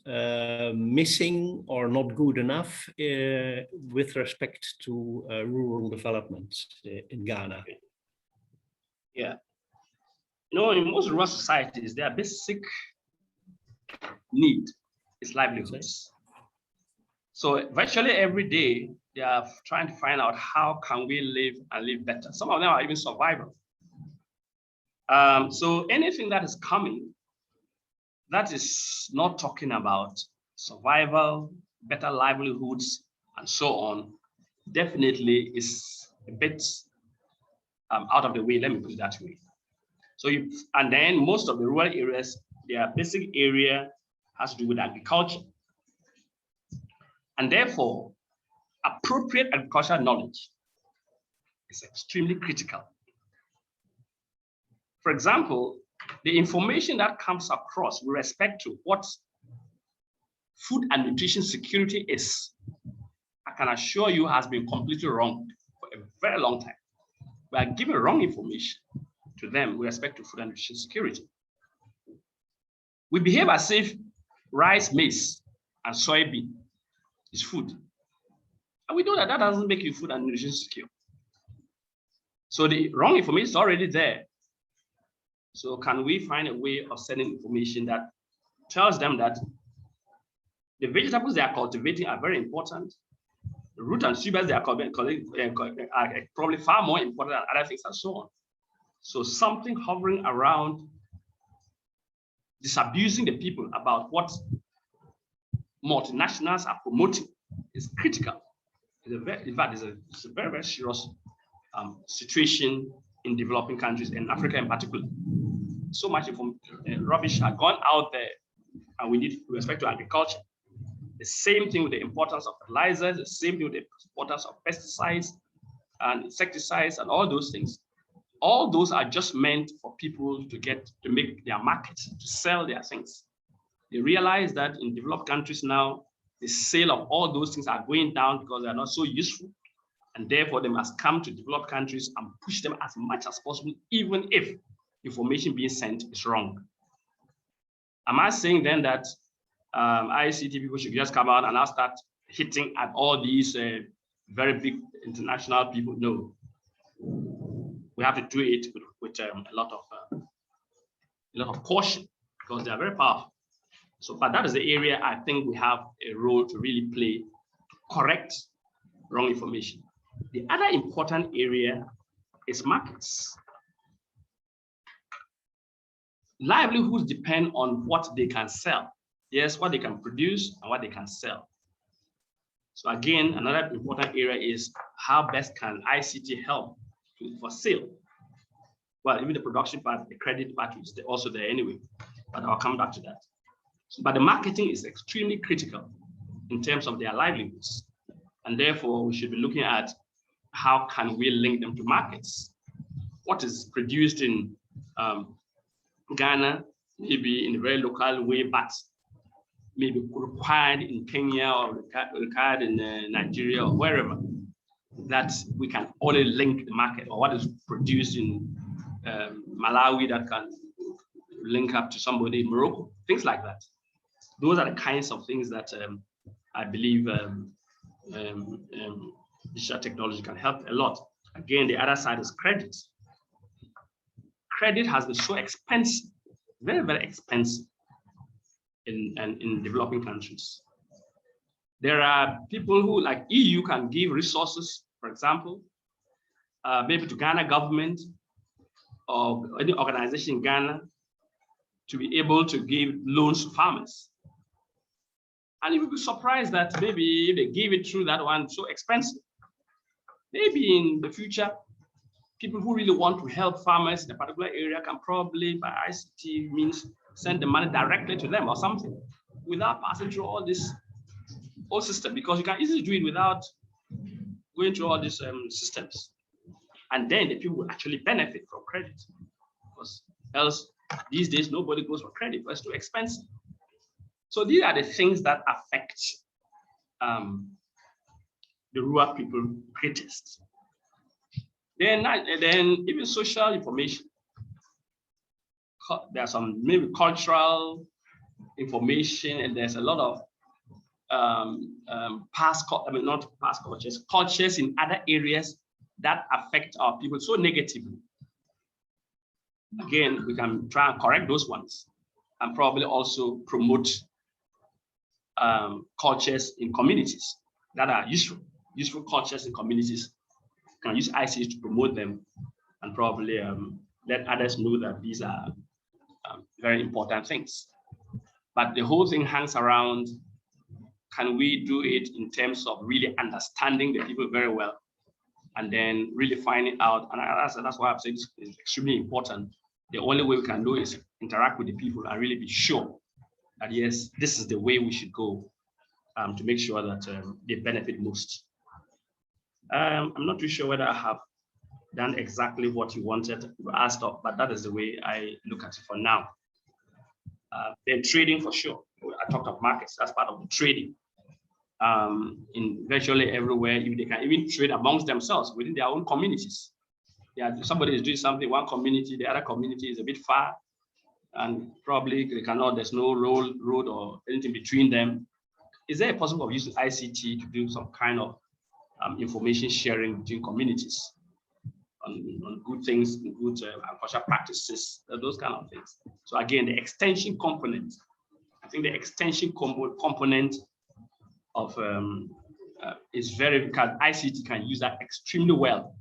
missing or not good enough with respect to rural development in Ghana? Okay. Yeah. You know, in most rural societies, their basic need is livelihoods. So virtually every day, they are trying to find out how can we live and live better. Some of them are even survival. So anything that is coming that is not talking about survival, better livelihoods, and so on, definitely is a bit out of the way. Let me put it that way. So and then most of the rural areas, their basic area has to do with agriculture. And therefore, appropriate agricultural knowledge is extremely critical. For example, the information that comes across with respect to what food and nutrition security is, I can assure you has been completely wrong for a very long time. We are giving wrong information to them with respect to food and nutrition security. We behave as if rice, maize, and soybean is food. And we know that that doesn't make you food and nutrition secure. So the wrong information is already there. So can we find a way of sending information that tells them that the vegetables they are cultivating are very important. The root and tubers they are are probably far more important than other things and so on. So something hovering around disabusing the people about what multinationals are promoting is critical. In fact, it's a very, very serious situation in developing countries, in Africa in particular. So much rubbish has gone out there, and we need with respect to agriculture. The same thing with the importance of fertilizers, the same thing with the importance of pesticides and insecticides and all those things. All those are just meant for people to make their markets, to sell their things. They realize that in developed countries now, the sale of all those things are going down because they are not so useful. And therefore, they must come to developed countries and push them as much as possible, even if information being sent is wrong. Am I saying then that ICT people should just come out and now start hitting at all these very big international people? No. We have to do it with a lot of caution, because they are very powerful. So, but that is the area I think we have a role to really play, correct wrong information. The other important area is markets. Livelihoods depend on what they can sell. Yes, what they can produce and what they can sell. So again, another important area is how best can ICT help for sale. Well, even the production part, the credit part is also there anyway, but I'll come back to that. But the marketing is extremely critical in terms of their livelihoods. And therefore, we should be looking at how can we link them to markets. What is produced in Ghana, maybe in a very local way, but maybe required in Kenya or required in Nigeria or wherever, that we can only link the market, or what is produced in Malawi that can link up to somebody in Morocco, things like that. Those are the kinds of things that I believe digital technology can help a lot. Again, the other side is credit. Credit has been so expensive, very, very expensive in developing countries. There are people who, like EU, can give resources, for example, maybe to Ghana government or any organization in Ghana to be able to give loans to farmers. And you will be surprised that maybe they give it through that one so expensive. Maybe in the future, people who really want to help farmers in a particular area can probably, by ICT means, send the money directly to them or something, without passing through all this whole system, because you can easily do it without going through all these systems. And then the people will actually benefit from credit, because else these days nobody goes for credit, but it's too expensive. So these are the things that affect the rural people greatest. Then even social information. There's some maybe cultural information, and there's a lot of cultures in other areas that affect our people so negatively. Again, we can try and correct those ones, and probably also promote cultures in communities that are useful cultures in communities. We can use ICT to promote them, and probably let others know that these are very important things. But the whole thing hangs around, can we do it in terms of really understanding the people very well, and then really finding out, and that's why I've said it's extremely important. The only way we can do is interact with the people and really be sure that, yes, this is the way we should go to make sure that they benefit most. I'm not too sure whether I have done exactly what you wanted to ask of, but that is the way I look at it for now. Then trading, for sure. I talked of markets, that's part of the trading. In virtually everywhere, they can even trade amongst themselves within their own communities. Yeah, somebody is doing something, one community, the other community is a bit far, and probably they cannot, there's no road or anything between them. Is there a possibility of using ICT to do some kind of information sharing between communities on good things, good agricultural practices, those kind of things? So again, the extension component, I think the extension component of is very, because ICT can use that extremely well.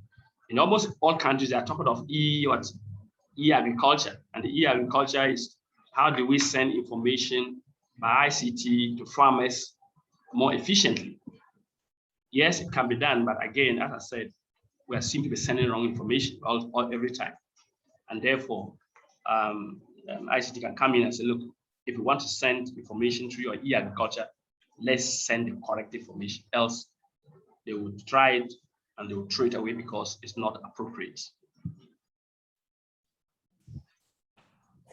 In almost all countries, they are talking of e-agriculture, and the e-agriculture is how do we send information by ICT to farmers more efficiently. Yes, it can be done, but again, as I said, we seem to be sending wrong information every time. And therefore, ICT can come in and say, look, if you want to send information through your e-agriculture, let's send the correct information. Else, they would try it and they will throw it away because it's not appropriate.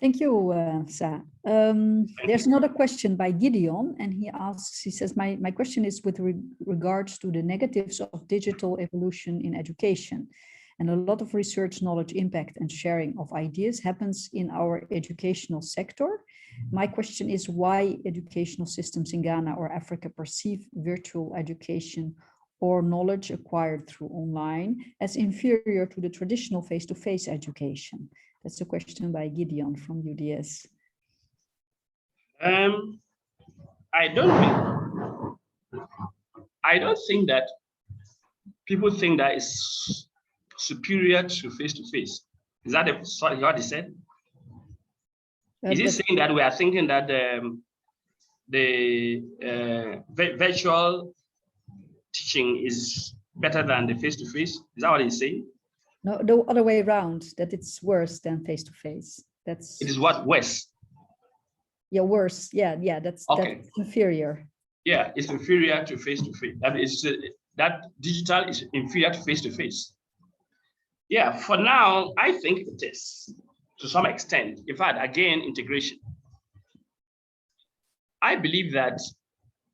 Thank you, Saa. There's another question by Gideon, and he says, my question is with regards to the negatives of digital evolution in education. And a lot of research, knowledge, impact, and sharing of ideas happens in our educational sector. My question is why educational systems in Ghana or Africa perceive virtual education or knowledge acquired through online as inferior to the traditional face-to-face education? That's a question by Gideon from UDS. I don't think that people think that it's superior to face-to-face. Is that what he said? Is he saying that we are thinking that the virtual teaching is better than the face-to-face? Is that what he's saying? No, the other way around, that it's worse than face-to-face. That's it is what worse. Yeah, worse. Yeah, that's inferior. Yeah, it's inferior to face-to-face. That is that digital is inferior to face-to-face. Yeah, for now, I think it is to some extent. In fact, again, integration. I believe that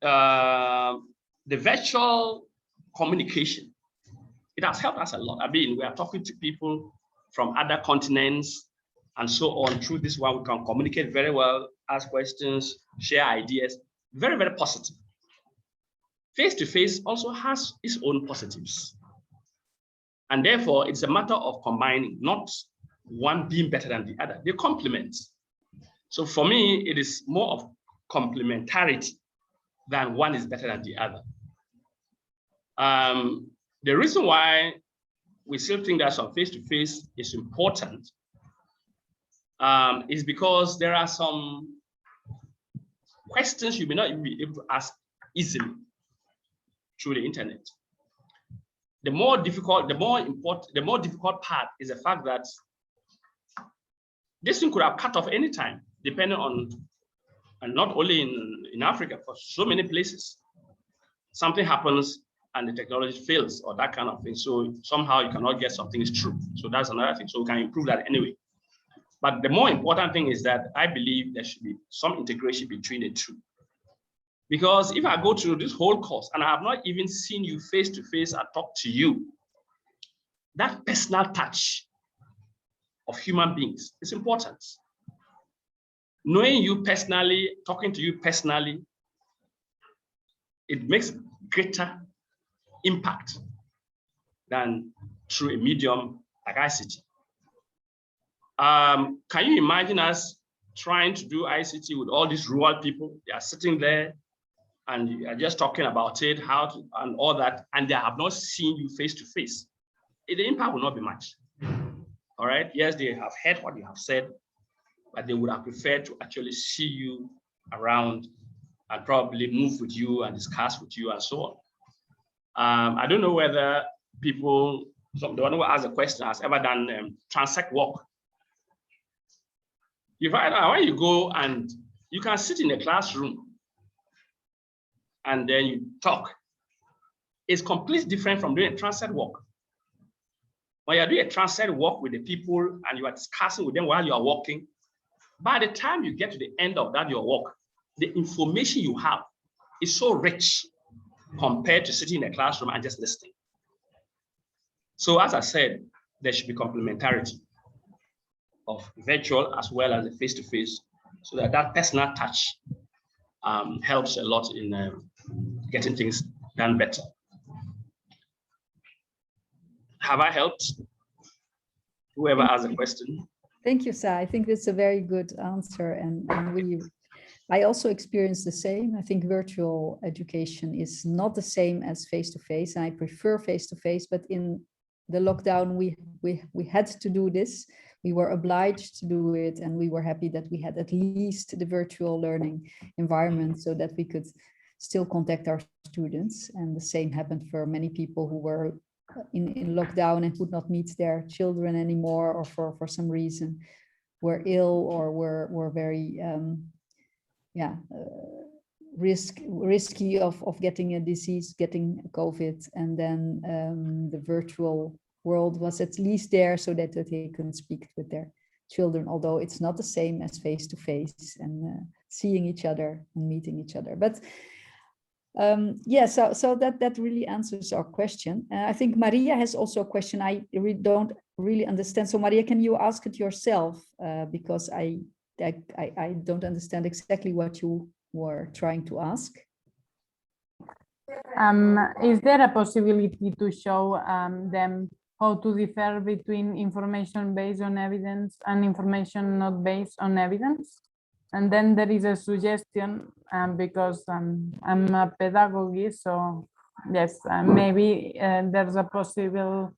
the virtual communication, it has helped us a lot. I mean, we are talking to people from other continents and so on. Through this one, we can communicate very well, ask questions, share ideas. Very, very positive. Face-to-face also has its own positives. And therefore, it's a matter of combining, not one being better than the other. They complement. So for me, it is more of complementarity than one is better than the other. The reason why we still think that some face-to-face is important is because there are some questions you may not be able to ask easily through the internet. The more difficult part is the fact that this thing could have cut off any time, depending on, and not only in Africa, for so many places. Something happens and the technology fails or that kind of thing. So somehow you cannot get something is true. So that's another thing. So we can improve that anyway. But the more important thing is that I believe there should be some integration between the two. Because if I go through this whole course and I have not even seen you face to face and talk to you, that personal touch of human beings is important. Knowing you personally, talking to you personally, it makes greater impact than through a medium like ICT. Can you imagine us trying to do ICT with all these rural people? They are sitting there and you are just talking about it, how to, and all that, and they have not seen you face to face. The impact will not be much. All right. Yes, they have heard what you have said, but they would have preferred to actually see you around and probably move with you and discuss with you and so on. I don't know whether people, the one who asked the question has ever done transect work. You find out when you go and you can sit in a classroom and then you talk. It's completely different from doing a transect work. When you're doing a transect work with the people and you are discussing with them while you are walking, by the time you get to the end of that your walk, the information you have is so rich compared to sitting in a classroom and just listening. So as I said, there should be complementarity of virtual as well as the face-to-face, so that that personal touch helps a lot in getting things done better. Have I helped whoever asked the question? Thank you, Saa. I think that's a very good answer, and I also experienced the same. I think virtual education is not the same as face-to-face, and I prefer face-to-face, but in the lockdown, we had to do this. We were obliged to do it, and we were happy that we had at least the virtual learning environment so that we could still contact our students. And the same happened for many people who were in lockdown and could not meet their children anymore, or for some reason were ill or were very risky of getting a disease, getting COVID. And then the virtual world was at least there so that they could speak with their children, although it's not the same as face-to-face and seeing each other and meeting each other. But yeah, so that really answers our question. I think Maria has also a question I don't really understand. So Maria, can you ask it yourself? Because I don't understand exactly what you were trying to ask. Is there a possibility to show them how to differ between information based on evidence and information not based on evidence? And then there is a suggestion, because I'm a pedagogue, so yes, maybe there's a possible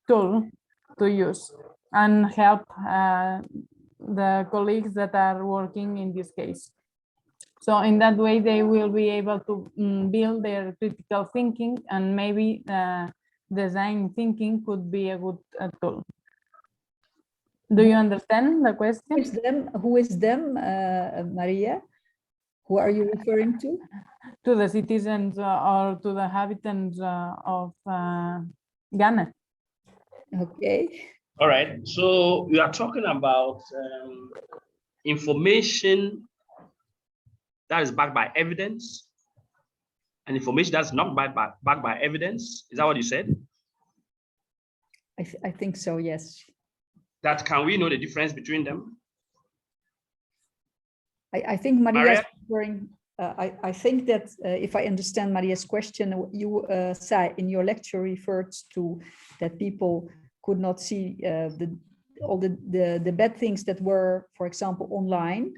tool to use and help the colleagues that are working in this case. So in that way, they will be able to build their critical thinking, and maybe design thinking could be a good tool. Do you understand the question? Who is them, Maria? Who are you referring to? To the citizens or to the inhabitants of Ghana. Okay. All right. So we are talking about information that is backed by evidence and information that's not backed by evidence. Is that what you said? I think so, yes. That can we know the difference between them? I think Maria is Maria? referring, I think that if I understand Maria's question, you, Saa, in your lecture referred to that people could not see all the bad things that were, for example, online.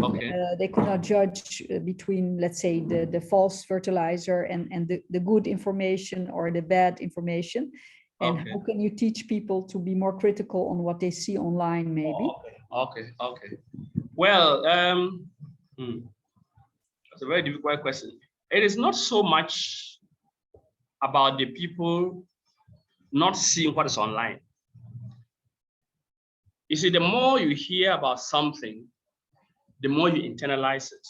Okay. They could not judge between, let's say, the false fertilizer and the good information or the bad information. And Okay. how can you teach people to be more critical on what they see online, maybe? Okay. Well, that's a very difficult question. It is not so much about the people not seeing what is online. You see, the more you hear about something, the more you internalize it.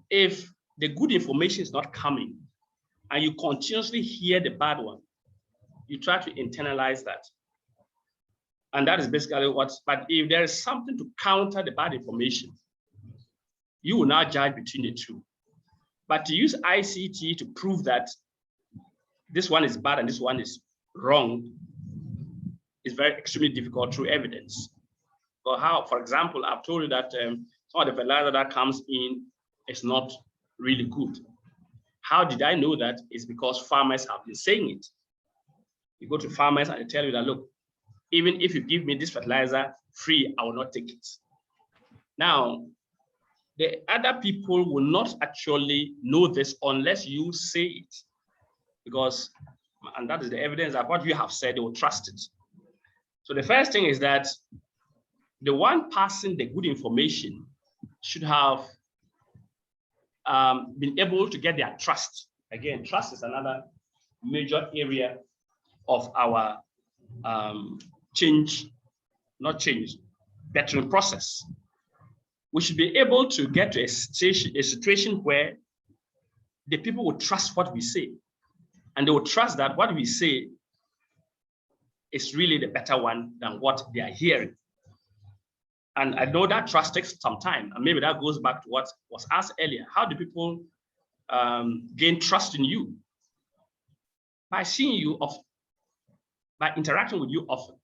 If the good information is not coming and you continuously hear the bad one, you try to internalize that. And that is basically but if there is something to counter the bad information, you will now judge between the two. But to use ICT to prove that this one is bad and this one is wrong is very extremely difficult through evidence. But how, for example, I've told you that some of the fertilizer that comes in is not really good. How did I know that? It's because farmers have been saying it. You go to farmers and they tell you that, look, even if you give me this fertilizer free, I will not take it. Now, the other people will not actually know this unless you say it. Because, and that is the evidence that what you have said, they will trust it. So the first thing is that the one passing the good information should have been able to get their trust. Again, trust is another major area of our bettering process. We should be able to get to a situation where the people will trust what we say, and they will trust that what we say is really the better one than what they are hearing. And I know that trust takes some time, and maybe that goes back to what was asked earlier. How do people gain trust in you? By seeing you often, by interacting with you often,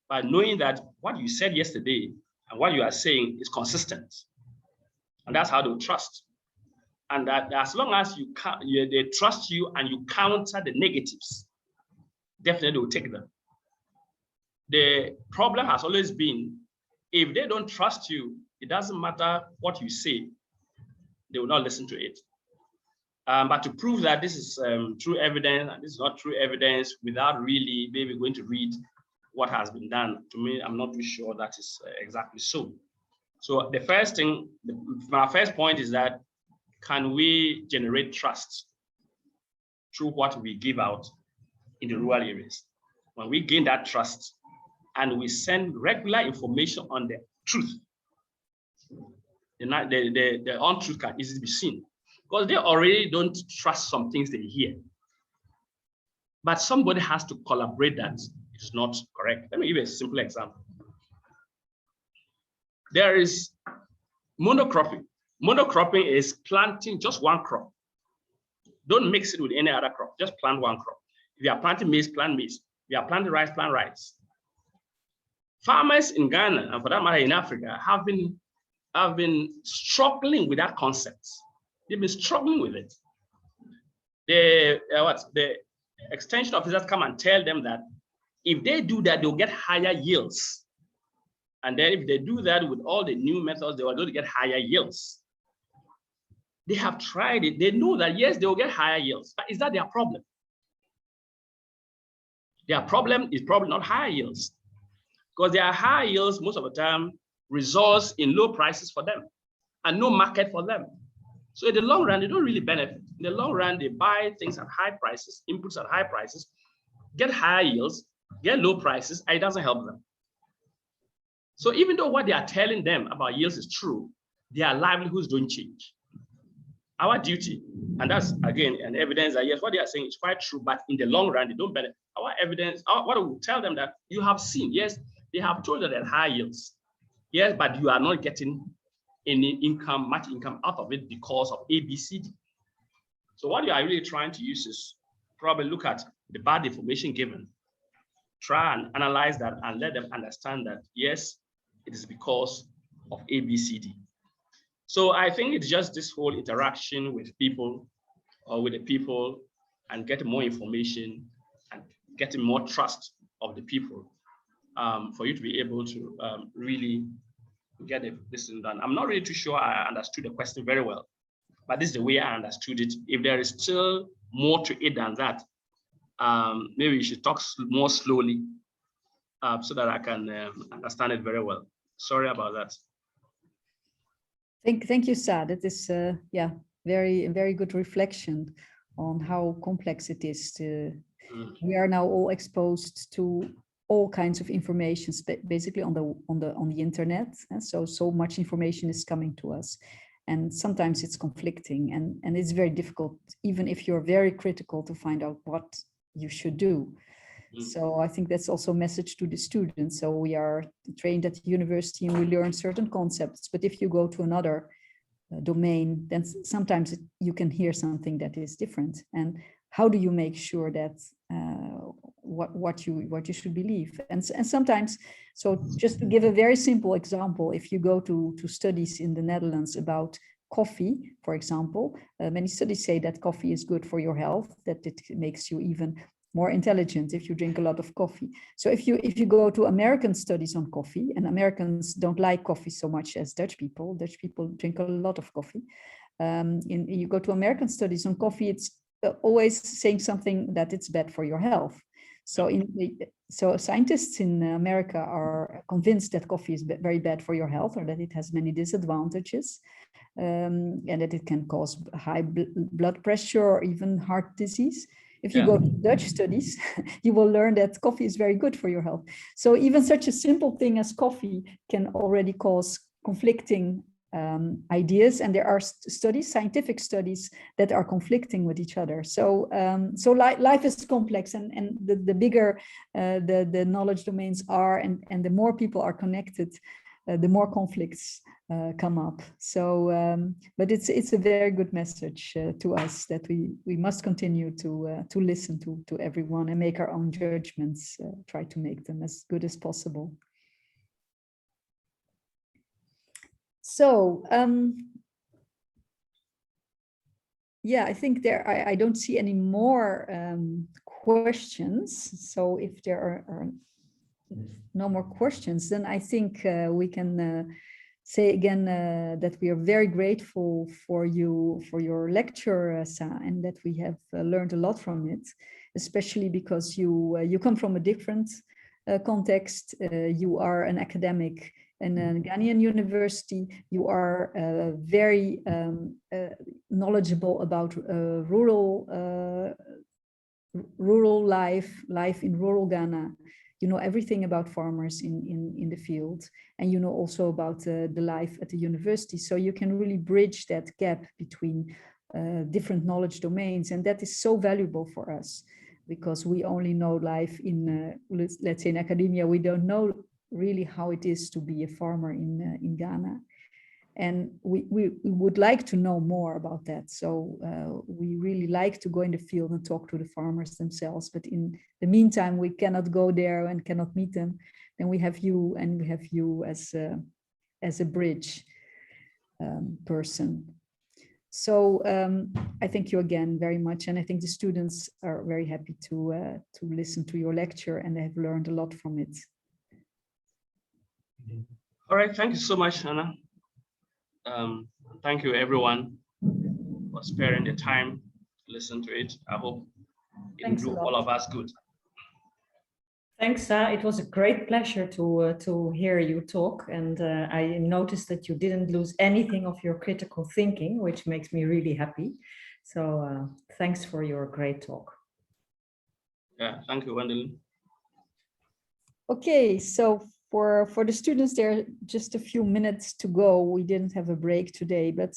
by knowing that what you said yesterday and what you are saying is consistent. And that's how they'll trust. And that as long as they trust you and you counter the negatives, definitely they will take them. The problem has always been, if they don't trust you, it doesn't matter what you say, they will not listen to it. But to prove that this is true evidence and this is not true evidence without really maybe going to read what has been done, to me, I'm not too sure that is exactly so. So the first thing, my first point is that, can we generate trust through what we give out in the rural areas? When we gain that trust and we send regular information on the truth, the untruth can easily be seen, because they already don't trust some things they hear. But somebody has to collaborate that It is not correct. Let me give you a simple example. There is monocropping. Monocropping is planting just one crop. Don't mix it with any other crop. Just plant one crop. If you are planting maize, plant maize. If you are planting rice, plant rice. Farmers in Ghana, and for that matter in Africa, have been struggling with that concept. They've been struggling with it. The extension officers come and tell them that if they do that, they'll get higher yields. And then if they do that with all the new methods, they are going to get higher yields. They have tried it. They know that, yes, they will get higher yields, but is that their problem? Their problem is probably not higher yields, because their higher yields most of the time results in low prices for them and no market for them. So in the long run, they don't really benefit. In the long run, they buy things at high prices, inputs at high prices, get higher yields, get low prices, and it doesn't help them. So even though what they are telling them about yields is true, their livelihoods don't change. Our duty, and that's again an evidence that yes, what they are saying is quite true, but in the long run, they don't benefit. Our evidence, what we will tell them that you have seen, yes, they have told you that high yields, yes, but you are not getting any income, much income out of it because of ABCD. So what you are really trying to use is probably look at the bad information given, try and analyze that and let them understand that, yes, it is because of ABCD. So I think it's just this whole interaction with people or with the people and getting more information and getting more trust of the people for you to be able to really get this thing done. I'm not really too sure I understood the question very well, but this is the way I understood it. If there is still more to it than that, maybe you should talk more slowly so that I can understand it very well. Sorry about that. Thank you, Saa. That is, yeah, very good reflection on how complex it is. We are now all exposed to all kinds of information, basically on the internet, and so much information is coming to us, and sometimes it's conflicting, and it's very difficult, even if you're very critical, to find out what you should do. So I think that's also a message to the students. So we are trained at the university and we learn certain concepts, but if you go to another domain, then sometimes you can hear something that is different. And how do you make sure that what you should believe? And sometimes, so just to give a very simple example, if you go to studies in the Netherlands about coffee, for example, many studies say that coffee is good for your health, that it makes you even more intelligent if you drink a lot of coffee. So if you go to American studies on coffee, and Americans don't like coffee so much as Dutch people drink a lot of coffee. You go to American studies on coffee, it's always saying something that it's bad for your health. So so scientists in America are convinced that coffee is very bad for your health, or that it has many disadvantages, and that it can cause high blood pressure or even heart disease. If you go to Dutch studies, you will learn that coffee is very good for your health. So even such a simple thing as coffee can already cause conflicting ideas, and there are scientific studies that are conflicting with each other. So life is complex, and the bigger the knowledge domains are, and the more people are connected, the more conflicts come up. So, but it's a very good message to us that we must continue to listen to everyone and make our own judgments, try to make them as good as possible. So, yeah, I think I don't see any more questions. So if there are no more questions, then I think we can say again that we are very grateful for your lecture, Saa, and that we have learned a lot from it, especially because you come from a different context. You are an academic in a Ghanaian university. You are very knowledgeable about rural life in rural Ghana. You know everything about farmers in the field, and you know also about the life at the university. So you can really bridge that gap between different knowledge domains, and that is so valuable for us. because we only know life in, let's say in academia, we don't know really how it is to be a farmer in Ghana. And we would like to know more about that. So we really like to go in the field and talk to the farmers themselves. But in the meantime, we cannot go there and cannot meet them. Then we have you, and we have you as a bridge person. So I thank you again very much. And I think the students are very happy to listen to your lecture, and they have learned a lot from it. All right, thank you so much, Anna. Thank you everyone for sparing the time to listen to it. I hope it will do all of us good. Thanks, Saa. It was a great pleasure to hear you talk, and I noticed that you didn't lose anything of your critical thinking, which makes me really happy. So thanks for your great talk. Yeah, thank you, Wendelin. Okay, so for the students, there are just a few minutes to go. We didn't have a break today, but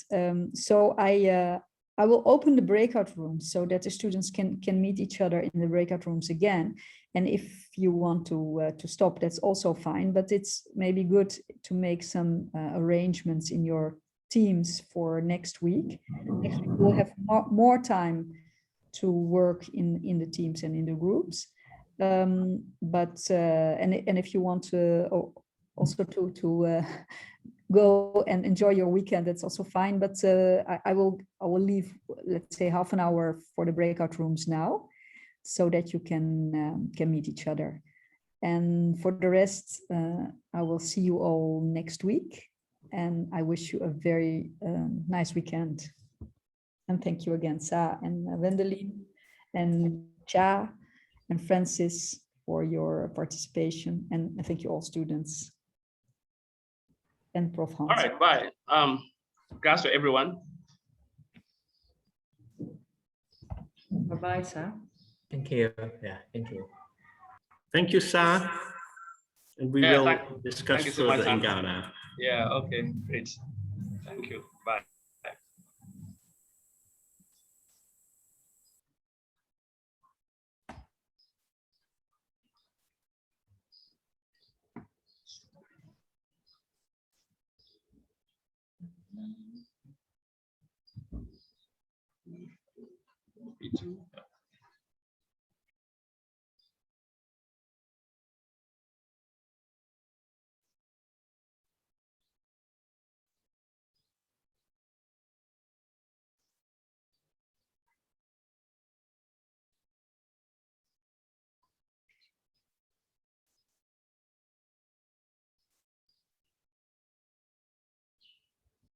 so I will open the breakout rooms so that the students can meet each other in the breakout rooms again. And if you want to stop, that's also fine. But it's maybe good to make some arrangements in your teams for next week. Next week we'll have more time to work in the teams and in the groups. And if you want to also to go and enjoy your weekend, that's also fine. But I will leave, let's say, half an hour for the breakout rooms now, so that you can meet each other. And for the rest, I will see you all next week, and I wish you a very nice weekend. And thank you again, Saa and Wendelin and Cha and Francis for your participation, and thank you all students and Prof Hans. All right, bye. Congrats to everyone. Bye-bye, Saa. Thank you. Yeah, thank you. Thank you, Saa. And we Yeah, will discuss thank you so much, further in Anna. Ghana. Yeah, okay, great. Thank you. Bye. Me too.